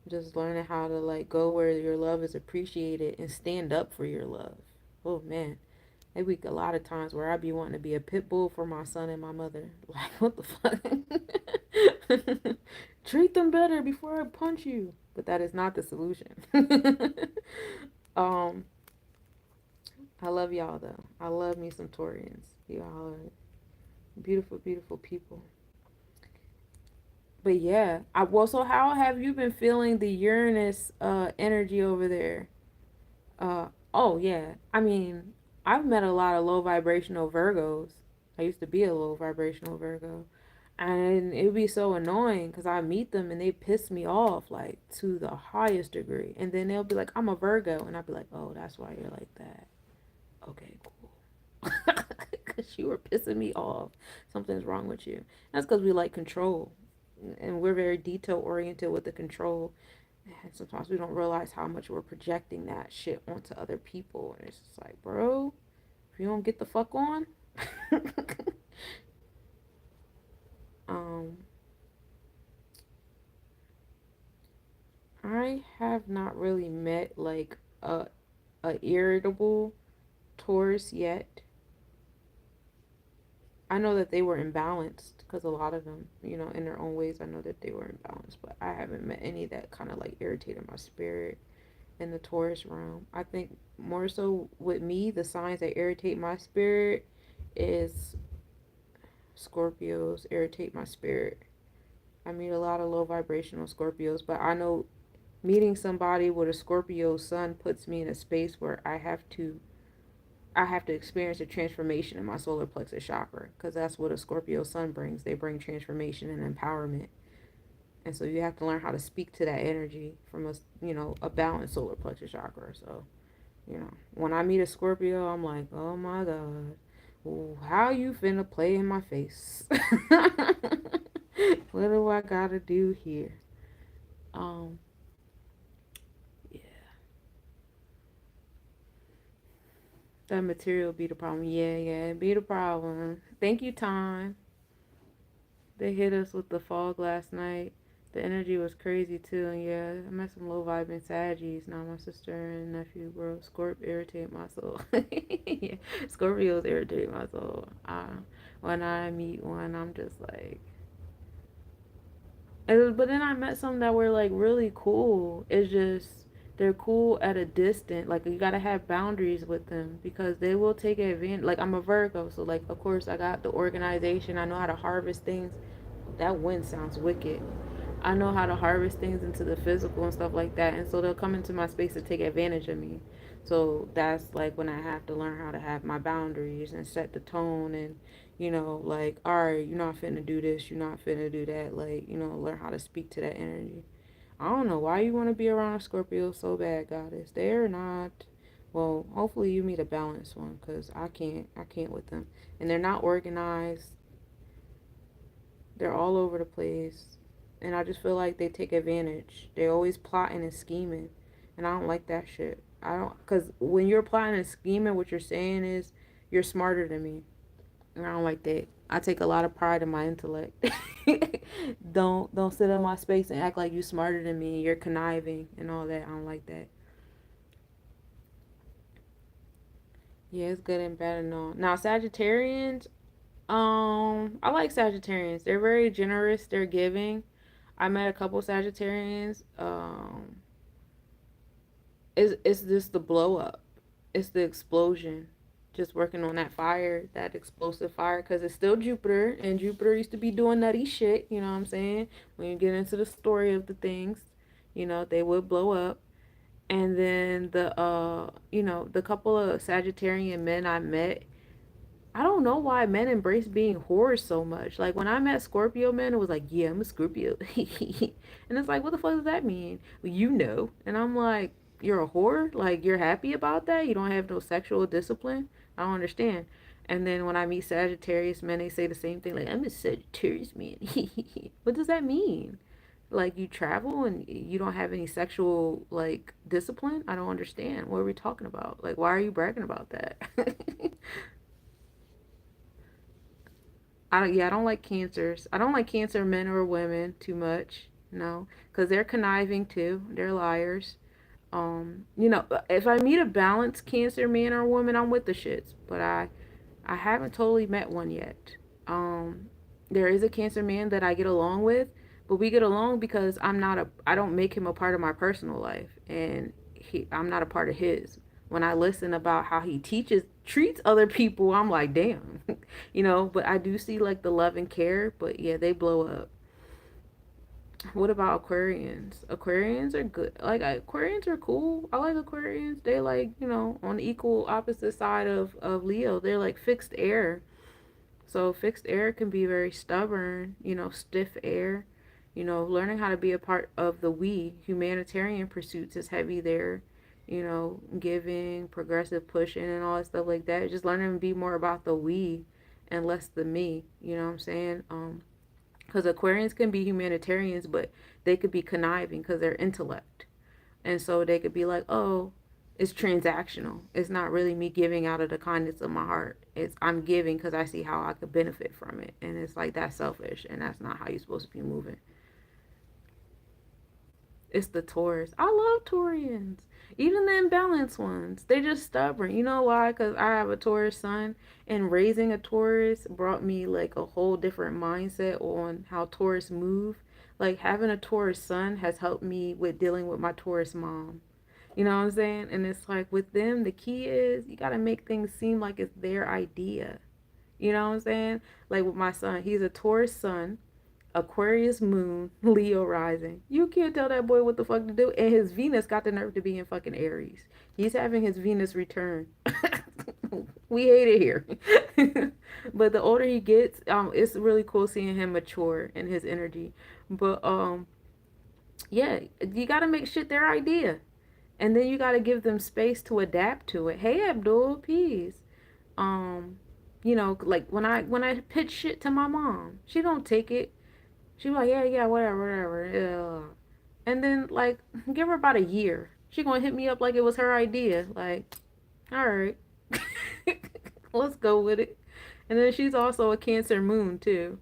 Just learning how to like go where your love is appreciated and stand up for your love. Oh man. Maybe a lot of times where I be wanting to be a pit bull for my son and my mother. Like, what the fuck? Treat them better before I punch you. But that is not the solution. um, I love y'all though. I love me some Taurians. Y'all are beautiful, beautiful people. But yeah, so how have you been feeling the Uranus energy over there? Oh yeah. I mean, I've met a lot of low vibrational Virgos. I used to be a low vibrational Virgo. And it'd be so annoying because I meet them and they piss me off like to the highest degree. And then they'll be like, I'm a Virgo. And I'll be like, oh, that's why you're like that. Okay, cool. Because you were pissing me off. Something's wrong with you. That's because we like control. And we're very detail oriented with the control. And sometimes we don't realize how much we're projecting that shit onto other people. And it's just like, bro, if you don't get the fuck on. um, I have not really met like a irritable Taurus yet. I know that they were imbalanced because a lot of them, you know, in their own ways, I know that they were imbalanced, but I haven't met any that kind of like irritated my spirit in the Taurus realm. I think more so with me, the signs that irritate my spirit is Scorpios irritate my spirit. I meet a lot of low vibrational Scorpios, but I know meeting somebody with a Scorpio sun puts me in a space where I have to experience a transformation in my solar plexus chakra because that's what a Scorpio sun brings. They bring transformation and empowerment. And so you have to learn how to speak to that energy from a balanced solar plexus chakra. So, when I meet a Scorpio, I'm like, oh my God, how you finna play in my face? What do I gotta do here? Um, yeah, that material be the problem. Yeah, yeah, it be the problem. Thank you, time. They hit us with the fog last night. The energy was crazy too, and yeah, I met some low vibing Saggies. Now my sister and nephew, bro, Scorp irritate my soul. Yeah, Scorpios irritate my soul. When I meet one, I'm just like, but then I met some that were like really cool. It's just they're cool at a distance. Like you gotta have boundaries with them because they will take advantage. Like I'm a Virgo, so like of course I got the organization. I know how to harvest things. That wind sounds wicked. I know how to harvest things into the physical and stuff like that. And so they'll come into my space to take advantage of me. So that's like when I have to learn how to have my boundaries and set the tone and, like, all right, you're not finna do this, you're not finna do that. Like, learn how to speak to that energy. I don't know why you want to be around a Scorpio so bad, goddess. They're not. Well, hopefully you meet a balanced one because I can't with them. And they're not organized. They're all over the place. And I just feel like they take advantage. They always plotting and scheming. And I don't like that shit. I don't, because when you're plotting and scheming, what you're saying is you're smarter than me. And I don't like that. I take a lot of pride in my intellect. Don't sit in my space and act like you smarter than me. You're conniving and all that. I don't like that. Yeah, it's good and bad and all. Now Sagittarians, I like Sagittarians. They're very generous. They're giving. I met a couple Sagittarians. It's just the blow up. It's the explosion. Just working on that fire, that explosive fire, because it's still Jupiter, and Jupiter used to be doing nutty shit. You know what I'm saying? When you get into the story of the things, they would blow up. And then the couple of Sagittarian men I met, I don't know why men embrace being whores so much. Like when I met Scorpio men, it was like, yeah, I'm a Scorpio. And it's like, what the fuck does that mean? Well, you know. And I'm like, you're a whore? Like you're happy about that? You don't have no sexual discipline? I don't understand. And then when I meet Sagittarius men, they say the same thing, like, I'm a Sagittarius man. What does that mean? Like you travel and you don't have any sexual like discipline? I don't understand. What are we talking about? Like why are you bragging about that? I don't like cancers. I don't like cancer men or women too much. No, because they're conniving too. They're liars. If I meet a balanced cancer man or woman, I'm with the shits. But I haven't totally met one yet. Um, there is a cancer man that I get along with, but we get along because I don't make him a part of my personal life, and I'm not a part of his. When I listen about how he treats other people, I'm like, damn, But I do see like the love and care, but yeah, they blow up. What about Aquarians? Aquarians are good. Like Aquarians are cool. I like Aquarians. They like, on the equal opposite side of Leo. They're like fixed air. So fixed air can be very stubborn, stiff air. Learning how to be a part of the we, humanitarian pursuits is heavy there. Giving, progressive pushing and all that stuff like that. Just learning to be more about the we and less the me. You know what I'm saying? Because Aquarians can be humanitarians, but they could be conniving because they're intellect. And so they could be like, oh, it's transactional. It's not really me giving out of the kindness of my heart. It's I'm giving because I see how I could benefit from it. And it's like that's selfish, and that's not how you're supposed to be moving. It's the Taurus. I love Taurians. Even the imbalanced ones. They just stubborn. You know why? Because I have a Taurus sun, and raising a Taurus brought me like a whole different mindset on how Taurus move. Like having a Taurus sun has helped me with dealing with my Taurus mom. You know what I'm saying? And it's like with them, the key is you got to make things seem like it's their idea. You know what I'm saying? Like with my son, he's a Taurus sun, Aquarius moon, Leo rising. You can't tell that boy what the fuck to do. And his Venus got the nerve to be in fucking Aries. He's having his Venus return. We hate it here. But the older he gets, it's really cool seeing him mature in his energy. But yeah, you gotta make shit their idea. And then you gotta give them space to adapt to it. Hey Abdul, peace. Um, like when I pitch shit to my mom, she don't take it. She be like, yeah, yeah, whatever, whatever. Yeah. And then like give her about a year. She gonna hit me up like it was her idea. Like, all right, let's go with it. And then she's also a Cancer moon too.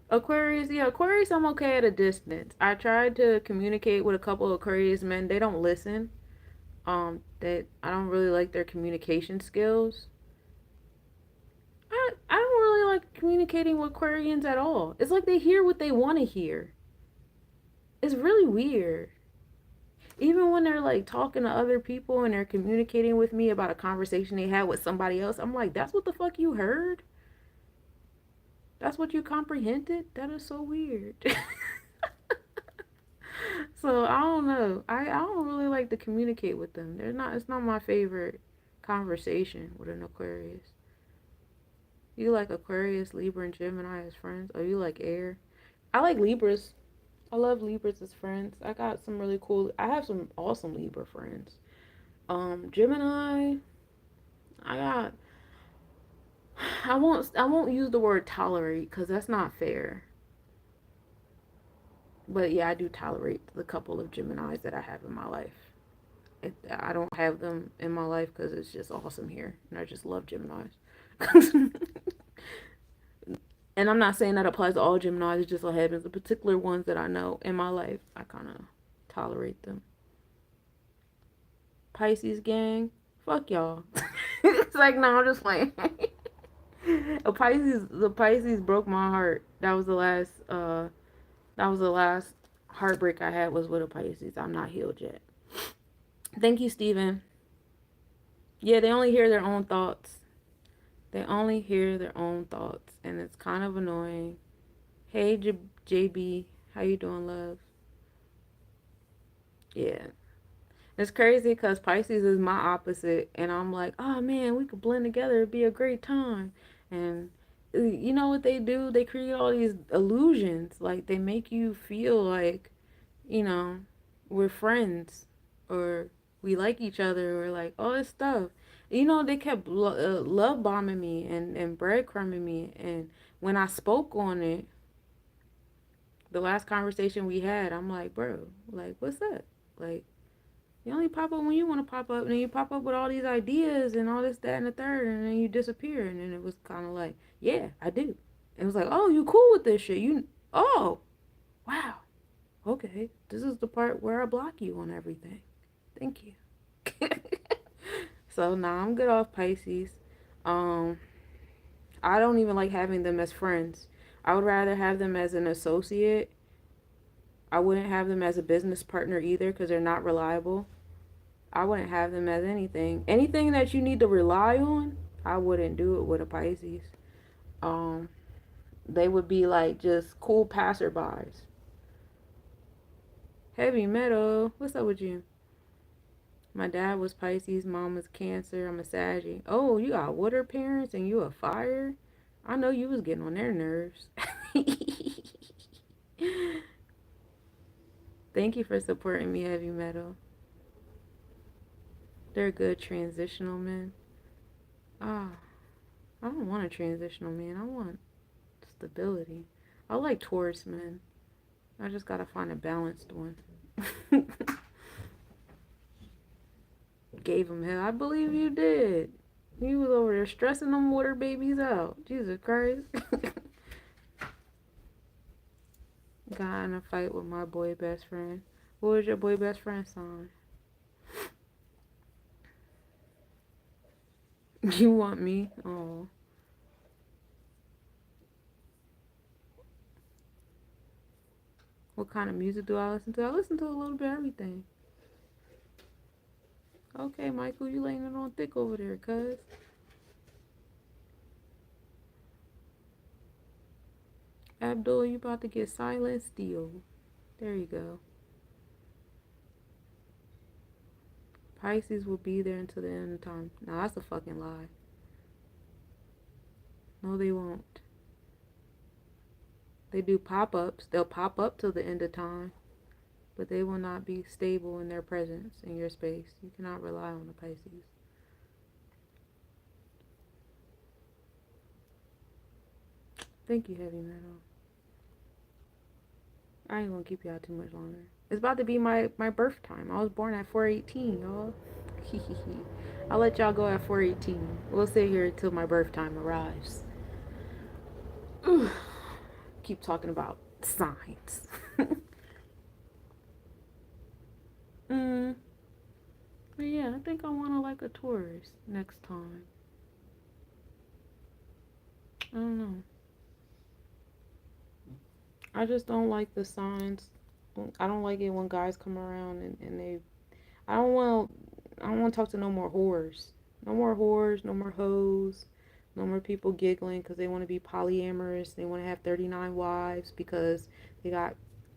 Aquarius, yeah, Aquarius, I'm okay at a distance. I tried to communicate with a couple of Aquarius men. They don't listen. That I don't really like their communication skills. I don't really like communicating with Aquarians at all. It's like they hear what they want to hear. It's really weird. Even when they're like talking to other people and they're communicating with me about a conversation they had with somebody else, I'm like, that's what the fuck you heard? That's what you comprehended? That is so weird. So I don't know. I don't really like to communicate with them. It's not my favorite conversation with an Aquarius. You like Aquarius, Libra, and Gemini as friends? Oh, you like air? I like Libras. I love Libras as friends. I have some awesome Libra friends. Gemini, I got I won't use the word tolerate because that's not fair. But yeah, I do tolerate the couple of Geminis that I have in my life. I don't have them in my life because it's just awesome here, and I just love Geminis. And I'm not saying that applies to all Geminis. It just so happens the particular ones that I know in my life, I kind of tolerate them. Pisces gang, fuck y'all. It's like no, I'm just playing. The Pisces broke my heart. That was the last heartbreak I had was with a Pisces. I'm not healed yet. Thank you, Steven. Yeah, they only hear their own thoughts. They only hear their own thoughts, and it's kind of annoying. Hey, JB, how you doing, love? Yeah. It's crazy because Pisces is my opposite, and I'm like, oh man, we could blend together. It'd be a great time. And you know what they do? They create all these illusions. Like, they make you feel like, you know, we're friends or we like each other or like all this stuff. You know, they kept love bombing me and breadcrumbing me. And when I spoke on it, the last conversation we had, I'm like, bro, like, what's up? Like, you only pop up when you want to pop up, and then you pop up with all these ideas and all this, that, and the third, and then you disappear. And then it was kind of like, yeah, I do. And it was like, oh, you cool with this shit? Oh, wow, okay. This is the part where I block you on everything. Thank you. So now I'm good off Pisces. Um, I don't even like having them as friends. I would rather have them as an associate. I wouldn't have them as a business partner either because they're not reliable. I wouldn't have them as anything. Anything that you need to rely on, I wouldn't do it with a Pisces. Um, they would be like just cool passerbys. Heavy metal. What's up with you? My dad was Pisces, mom was Cancer. I'm a Saggy. Oh, you got water parents and you a fire? I know you was getting on their nerves. Thank you for supporting me, Heavy Metal. They're good transitional men. Ah, I don't want a transitional man. I want stability. I like Taurus men. I just gotta find a balanced one. Gave him hell. I believe you did. You was over there stressing them water babies out. Jesus Christ. Got in a fight with my boy best friend. What was your boy best friend sign? You want me? Oh. What kind of music do I listen to? I listen to a little bit of everything. Okay, Michael, you laying it on thick over there, cuz. Abdul, you about to get silent steel. There you go. Pisces will be there until the end of time. Now that's a fucking lie. No, they won't. They do pop-ups. They'll pop up till the end of time, but they will not be stable in their presence in your space. You cannot rely on the Pisces. Thank you, Heavy Metal. I ain't gonna keep you out too much longer. It's about to be my birth time. I was born at 4:18, y'all. I'll let y'all go at 4:18. We'll sit here until my birth time arrives. Keep talking about signs. mm, but yeah, I think I want to like a Taurus next time. I don't know. I just don't like the signs. I don't like it when guys come around and they. I don't want. I don't want to talk to no more whores. No more whores. No more hoes. No more people giggling because they want to be polyamorous. They want to have 39 wives because they got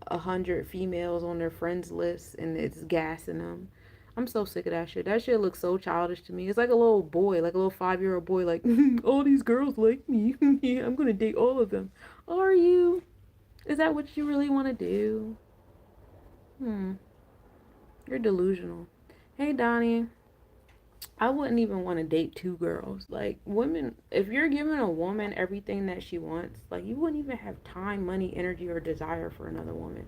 100 females on their friends list and it's gassing them. I'm so sick of that shit. That shit looks so childish to me. It's like a little boy, like a little 5-year-old boy, like, all these girls like me. Yeah, I'm gonna date all of them. Are you? Is that what you really want to do? You're delusional. Hey, Donnie. I wouldn't even want to date two girls. Like, women, if you're giving a woman everything that she wants, like, you wouldn't even have time, money, energy, or desire for another woman.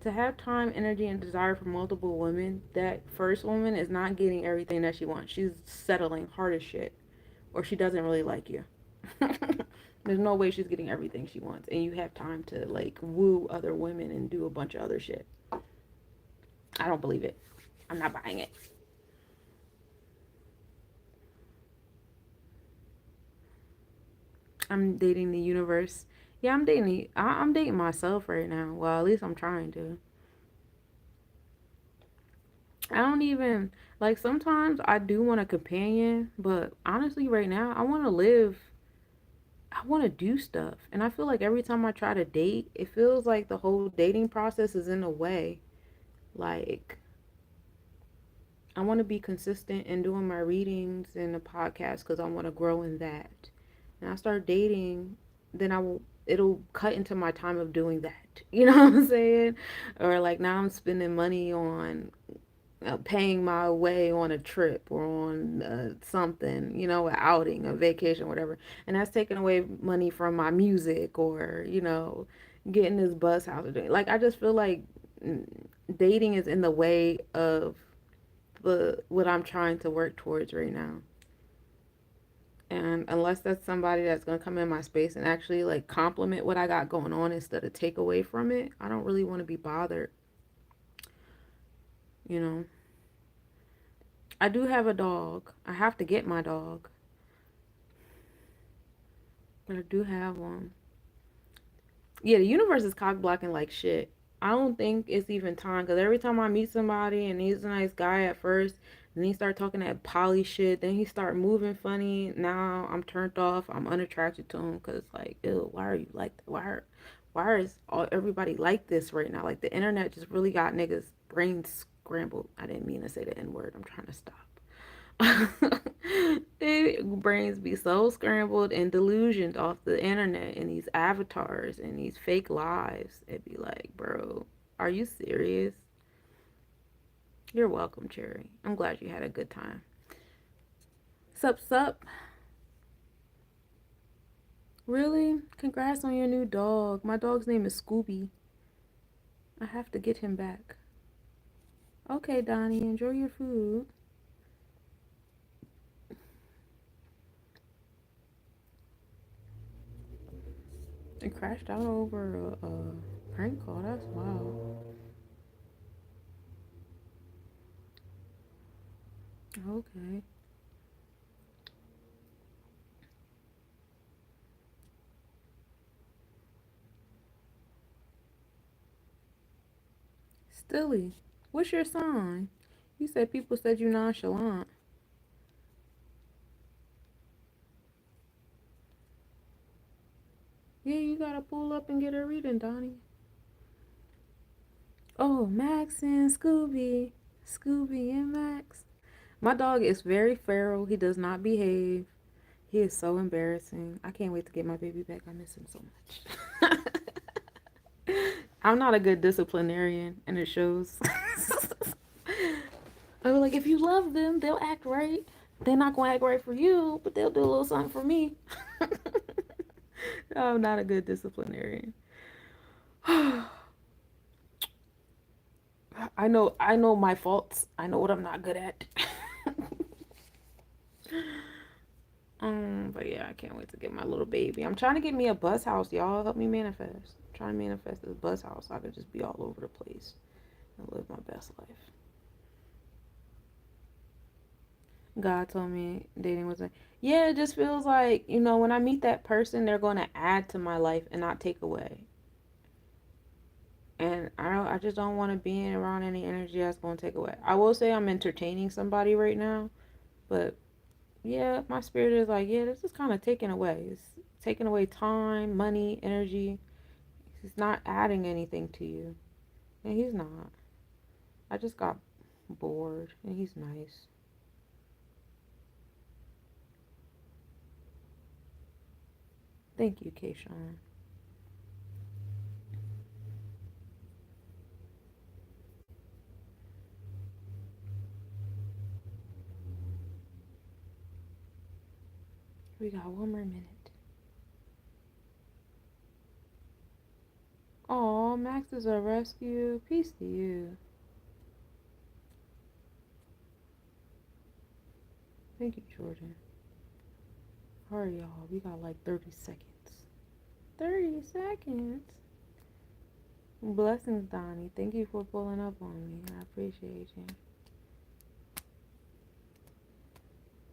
To have time, energy, and desire for multiple women, that first woman is not getting everything that she wants. She's settling hard as shit. Or she doesn't really like you. There's no way she's getting everything she wants. And you have time to, like, woo other women and do a bunch of other shit. I don't believe it. I'm not buying it. I'm dating the universe. Yeah, I'm dating myself right now. Well, at least I'm trying to. I don't even like sometimes I do want a companion, but honestly right now I want to live I want to do stuff. And I feel like every time I try to date, it feels like the whole dating process is in a way. Like, I want to be consistent in doing my readings and the podcast because I want to grow in that. And I start dating, then it'll cut into my time of doing that. You know what I'm saying? Or like now I'm spending money on paying my way on a trip or on something, an outing, a vacation, whatever. And that's taking away money from my music or, getting this bus house. Like, I just feel like mm, dating is in the way of what I'm trying to work towards right now. And unless that's somebody that's going to come in my space and actually like complement what I got going on instead of take away from it, I don't really want to be bothered, you know. I do have a dog. I have to get my dog, but I do have one. Yeah, the universe is cock blocking like shit. I don't think it's even time because every time I meet somebody and he's a nice guy at first, and he start talking that poly shit, then he start moving funny. Now I'm turned off. I'm unattracted to him because like, ew, why are you like that? Why is everybody like this right now? Like the internet just really got niggas brains scrambled. I didn't mean to say the N word. I'm trying to stop. Their brains be so scrambled and delusioned off the internet and these avatars and these fake lives. It'd be like, bro, are you serious? You're welcome, Cherry. I'm glad you had a good time. Sup, sup? Really? Congrats on your new dog. My dog's name is Scooby. I have to get him back. Okay, Donnie, enjoy your food. It crashed out over a prank call. That's wild. Okay. Stilly, what's your sign? You said people said you nonchalant. Yeah, you gotta pull up and get a reading, Donnie. Oh, Max and Scooby. Scooby and Max. My dog is very feral. He does not behave. He is so embarrassing. I can't wait to get my baby back. I miss him so much. I'm not a good disciplinarian, and it shows. I was like, if you love them, they'll act right. They're not gonna act right for you, but they'll do a little something for me. I'm not a good disciplinarian. I know my faults. I know what I'm not good at. But yeah, I can't wait to get my little baby. I'm trying to get me a bus house, y'all. Help me manifest. I'm trying to manifest this bus house so I could just be all over the place and live my best life. God told me dating was like, yeah, it just feels like, when I meet that person, they're going to add to my life and not take away. And I just don't want to be around any energy that's going to take away. I will say I'm entertaining somebody right now, but yeah, my spirit is like, yeah, this is kind of taking away. It's taking away time, money, energy. He's not adding anything to you. And he's not. I just got bored, and he's nice. Thank you, Kayshawn. We got one more minute. Oh, Max is a rescue. Peace to you. Thank you, Jordan. Hurry, y'all. We got like 30 seconds. 30 seconds? Blessings, Donnie. Thank you for pulling up on me. I appreciate you.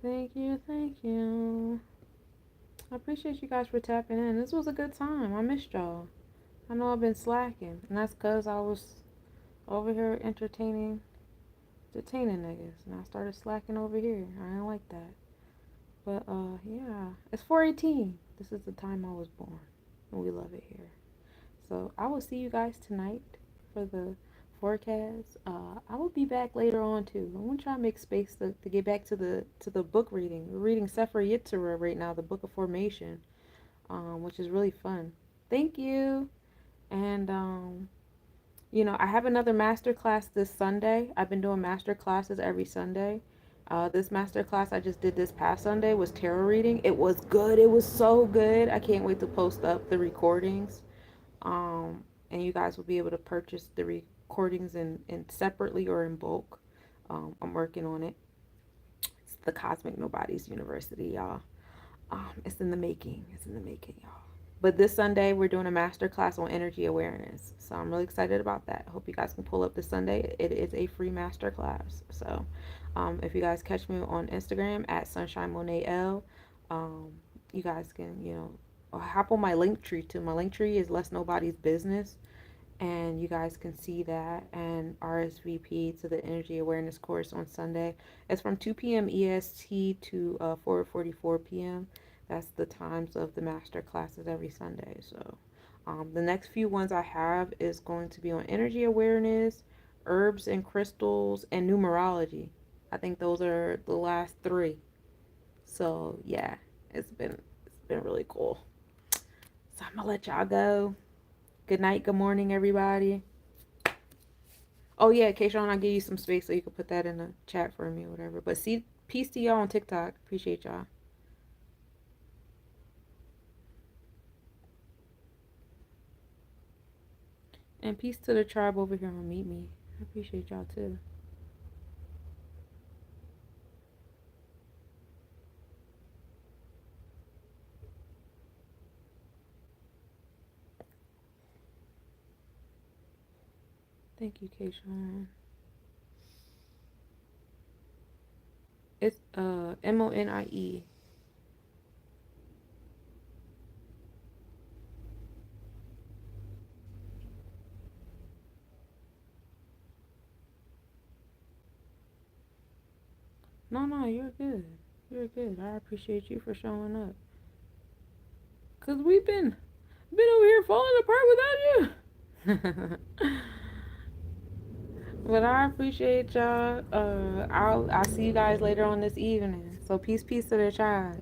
Thank you, thank you. I appreciate you guys for tapping in. This was a good time. I missed y'all. I know I've been slacking, and that's because I was over here entertaining niggas, and I started slacking over here. I didn't like that. But, yeah. It's 4:18. This is the time I was born, and we love it here. So I will see you guys tonight for the forecast. I will be back later on too. I want to try to make space to get back to the book reading. We're reading Sefer Yetzirah right now, the Book of Formation, which is really fun. Thank you. And I have another master class this Sunday. I've been doing master classes every Sunday. This master class I just did this past Sunday was tarot reading. It was good. It was so good. I can't wait to post up the recordings. And you guys will be able to purchase the recordings in separately or in bulk. I'm working on it. It's the Cosmic Nobodies University, y'all. It's in the making. It's in the making, y'all. But this Sunday, we're doing a master class on energy awareness. So I'm really excited about that. I hope you guys can pull up this Sunday. It is a free master class. So if you guys catch me on Instagram at Sunshine Monie L, you guys can, hop on my link tree too. My link tree is lesnobodies business. And you guys can see that and RSVP to the energy awareness course on Sunday. It's from 2 p.m. EST to 4:44 p.m. That's the times of the master classes every Sunday. So the next few ones I have is going to be on energy awareness, herbs and crystals, and numerology. I think those are the last three. So yeah, it's been really cool. So I'm gonna let y'all go. Good night, good morning, everybody. Oh yeah, Keishawn, I'll give you some space so you can put that in the chat for me or whatever. But see, peace to y'all on TikTok. Appreciate y'all. And peace to the tribe over here on Meet Me. I appreciate y'all too. Thank you, Keishawn. It's Monie. No, you're good. You're good. I appreciate you for showing up. Cause we've been over here falling apart without you. But I appreciate y'all. I'll see you guys later on this evening. So peace to the tribe.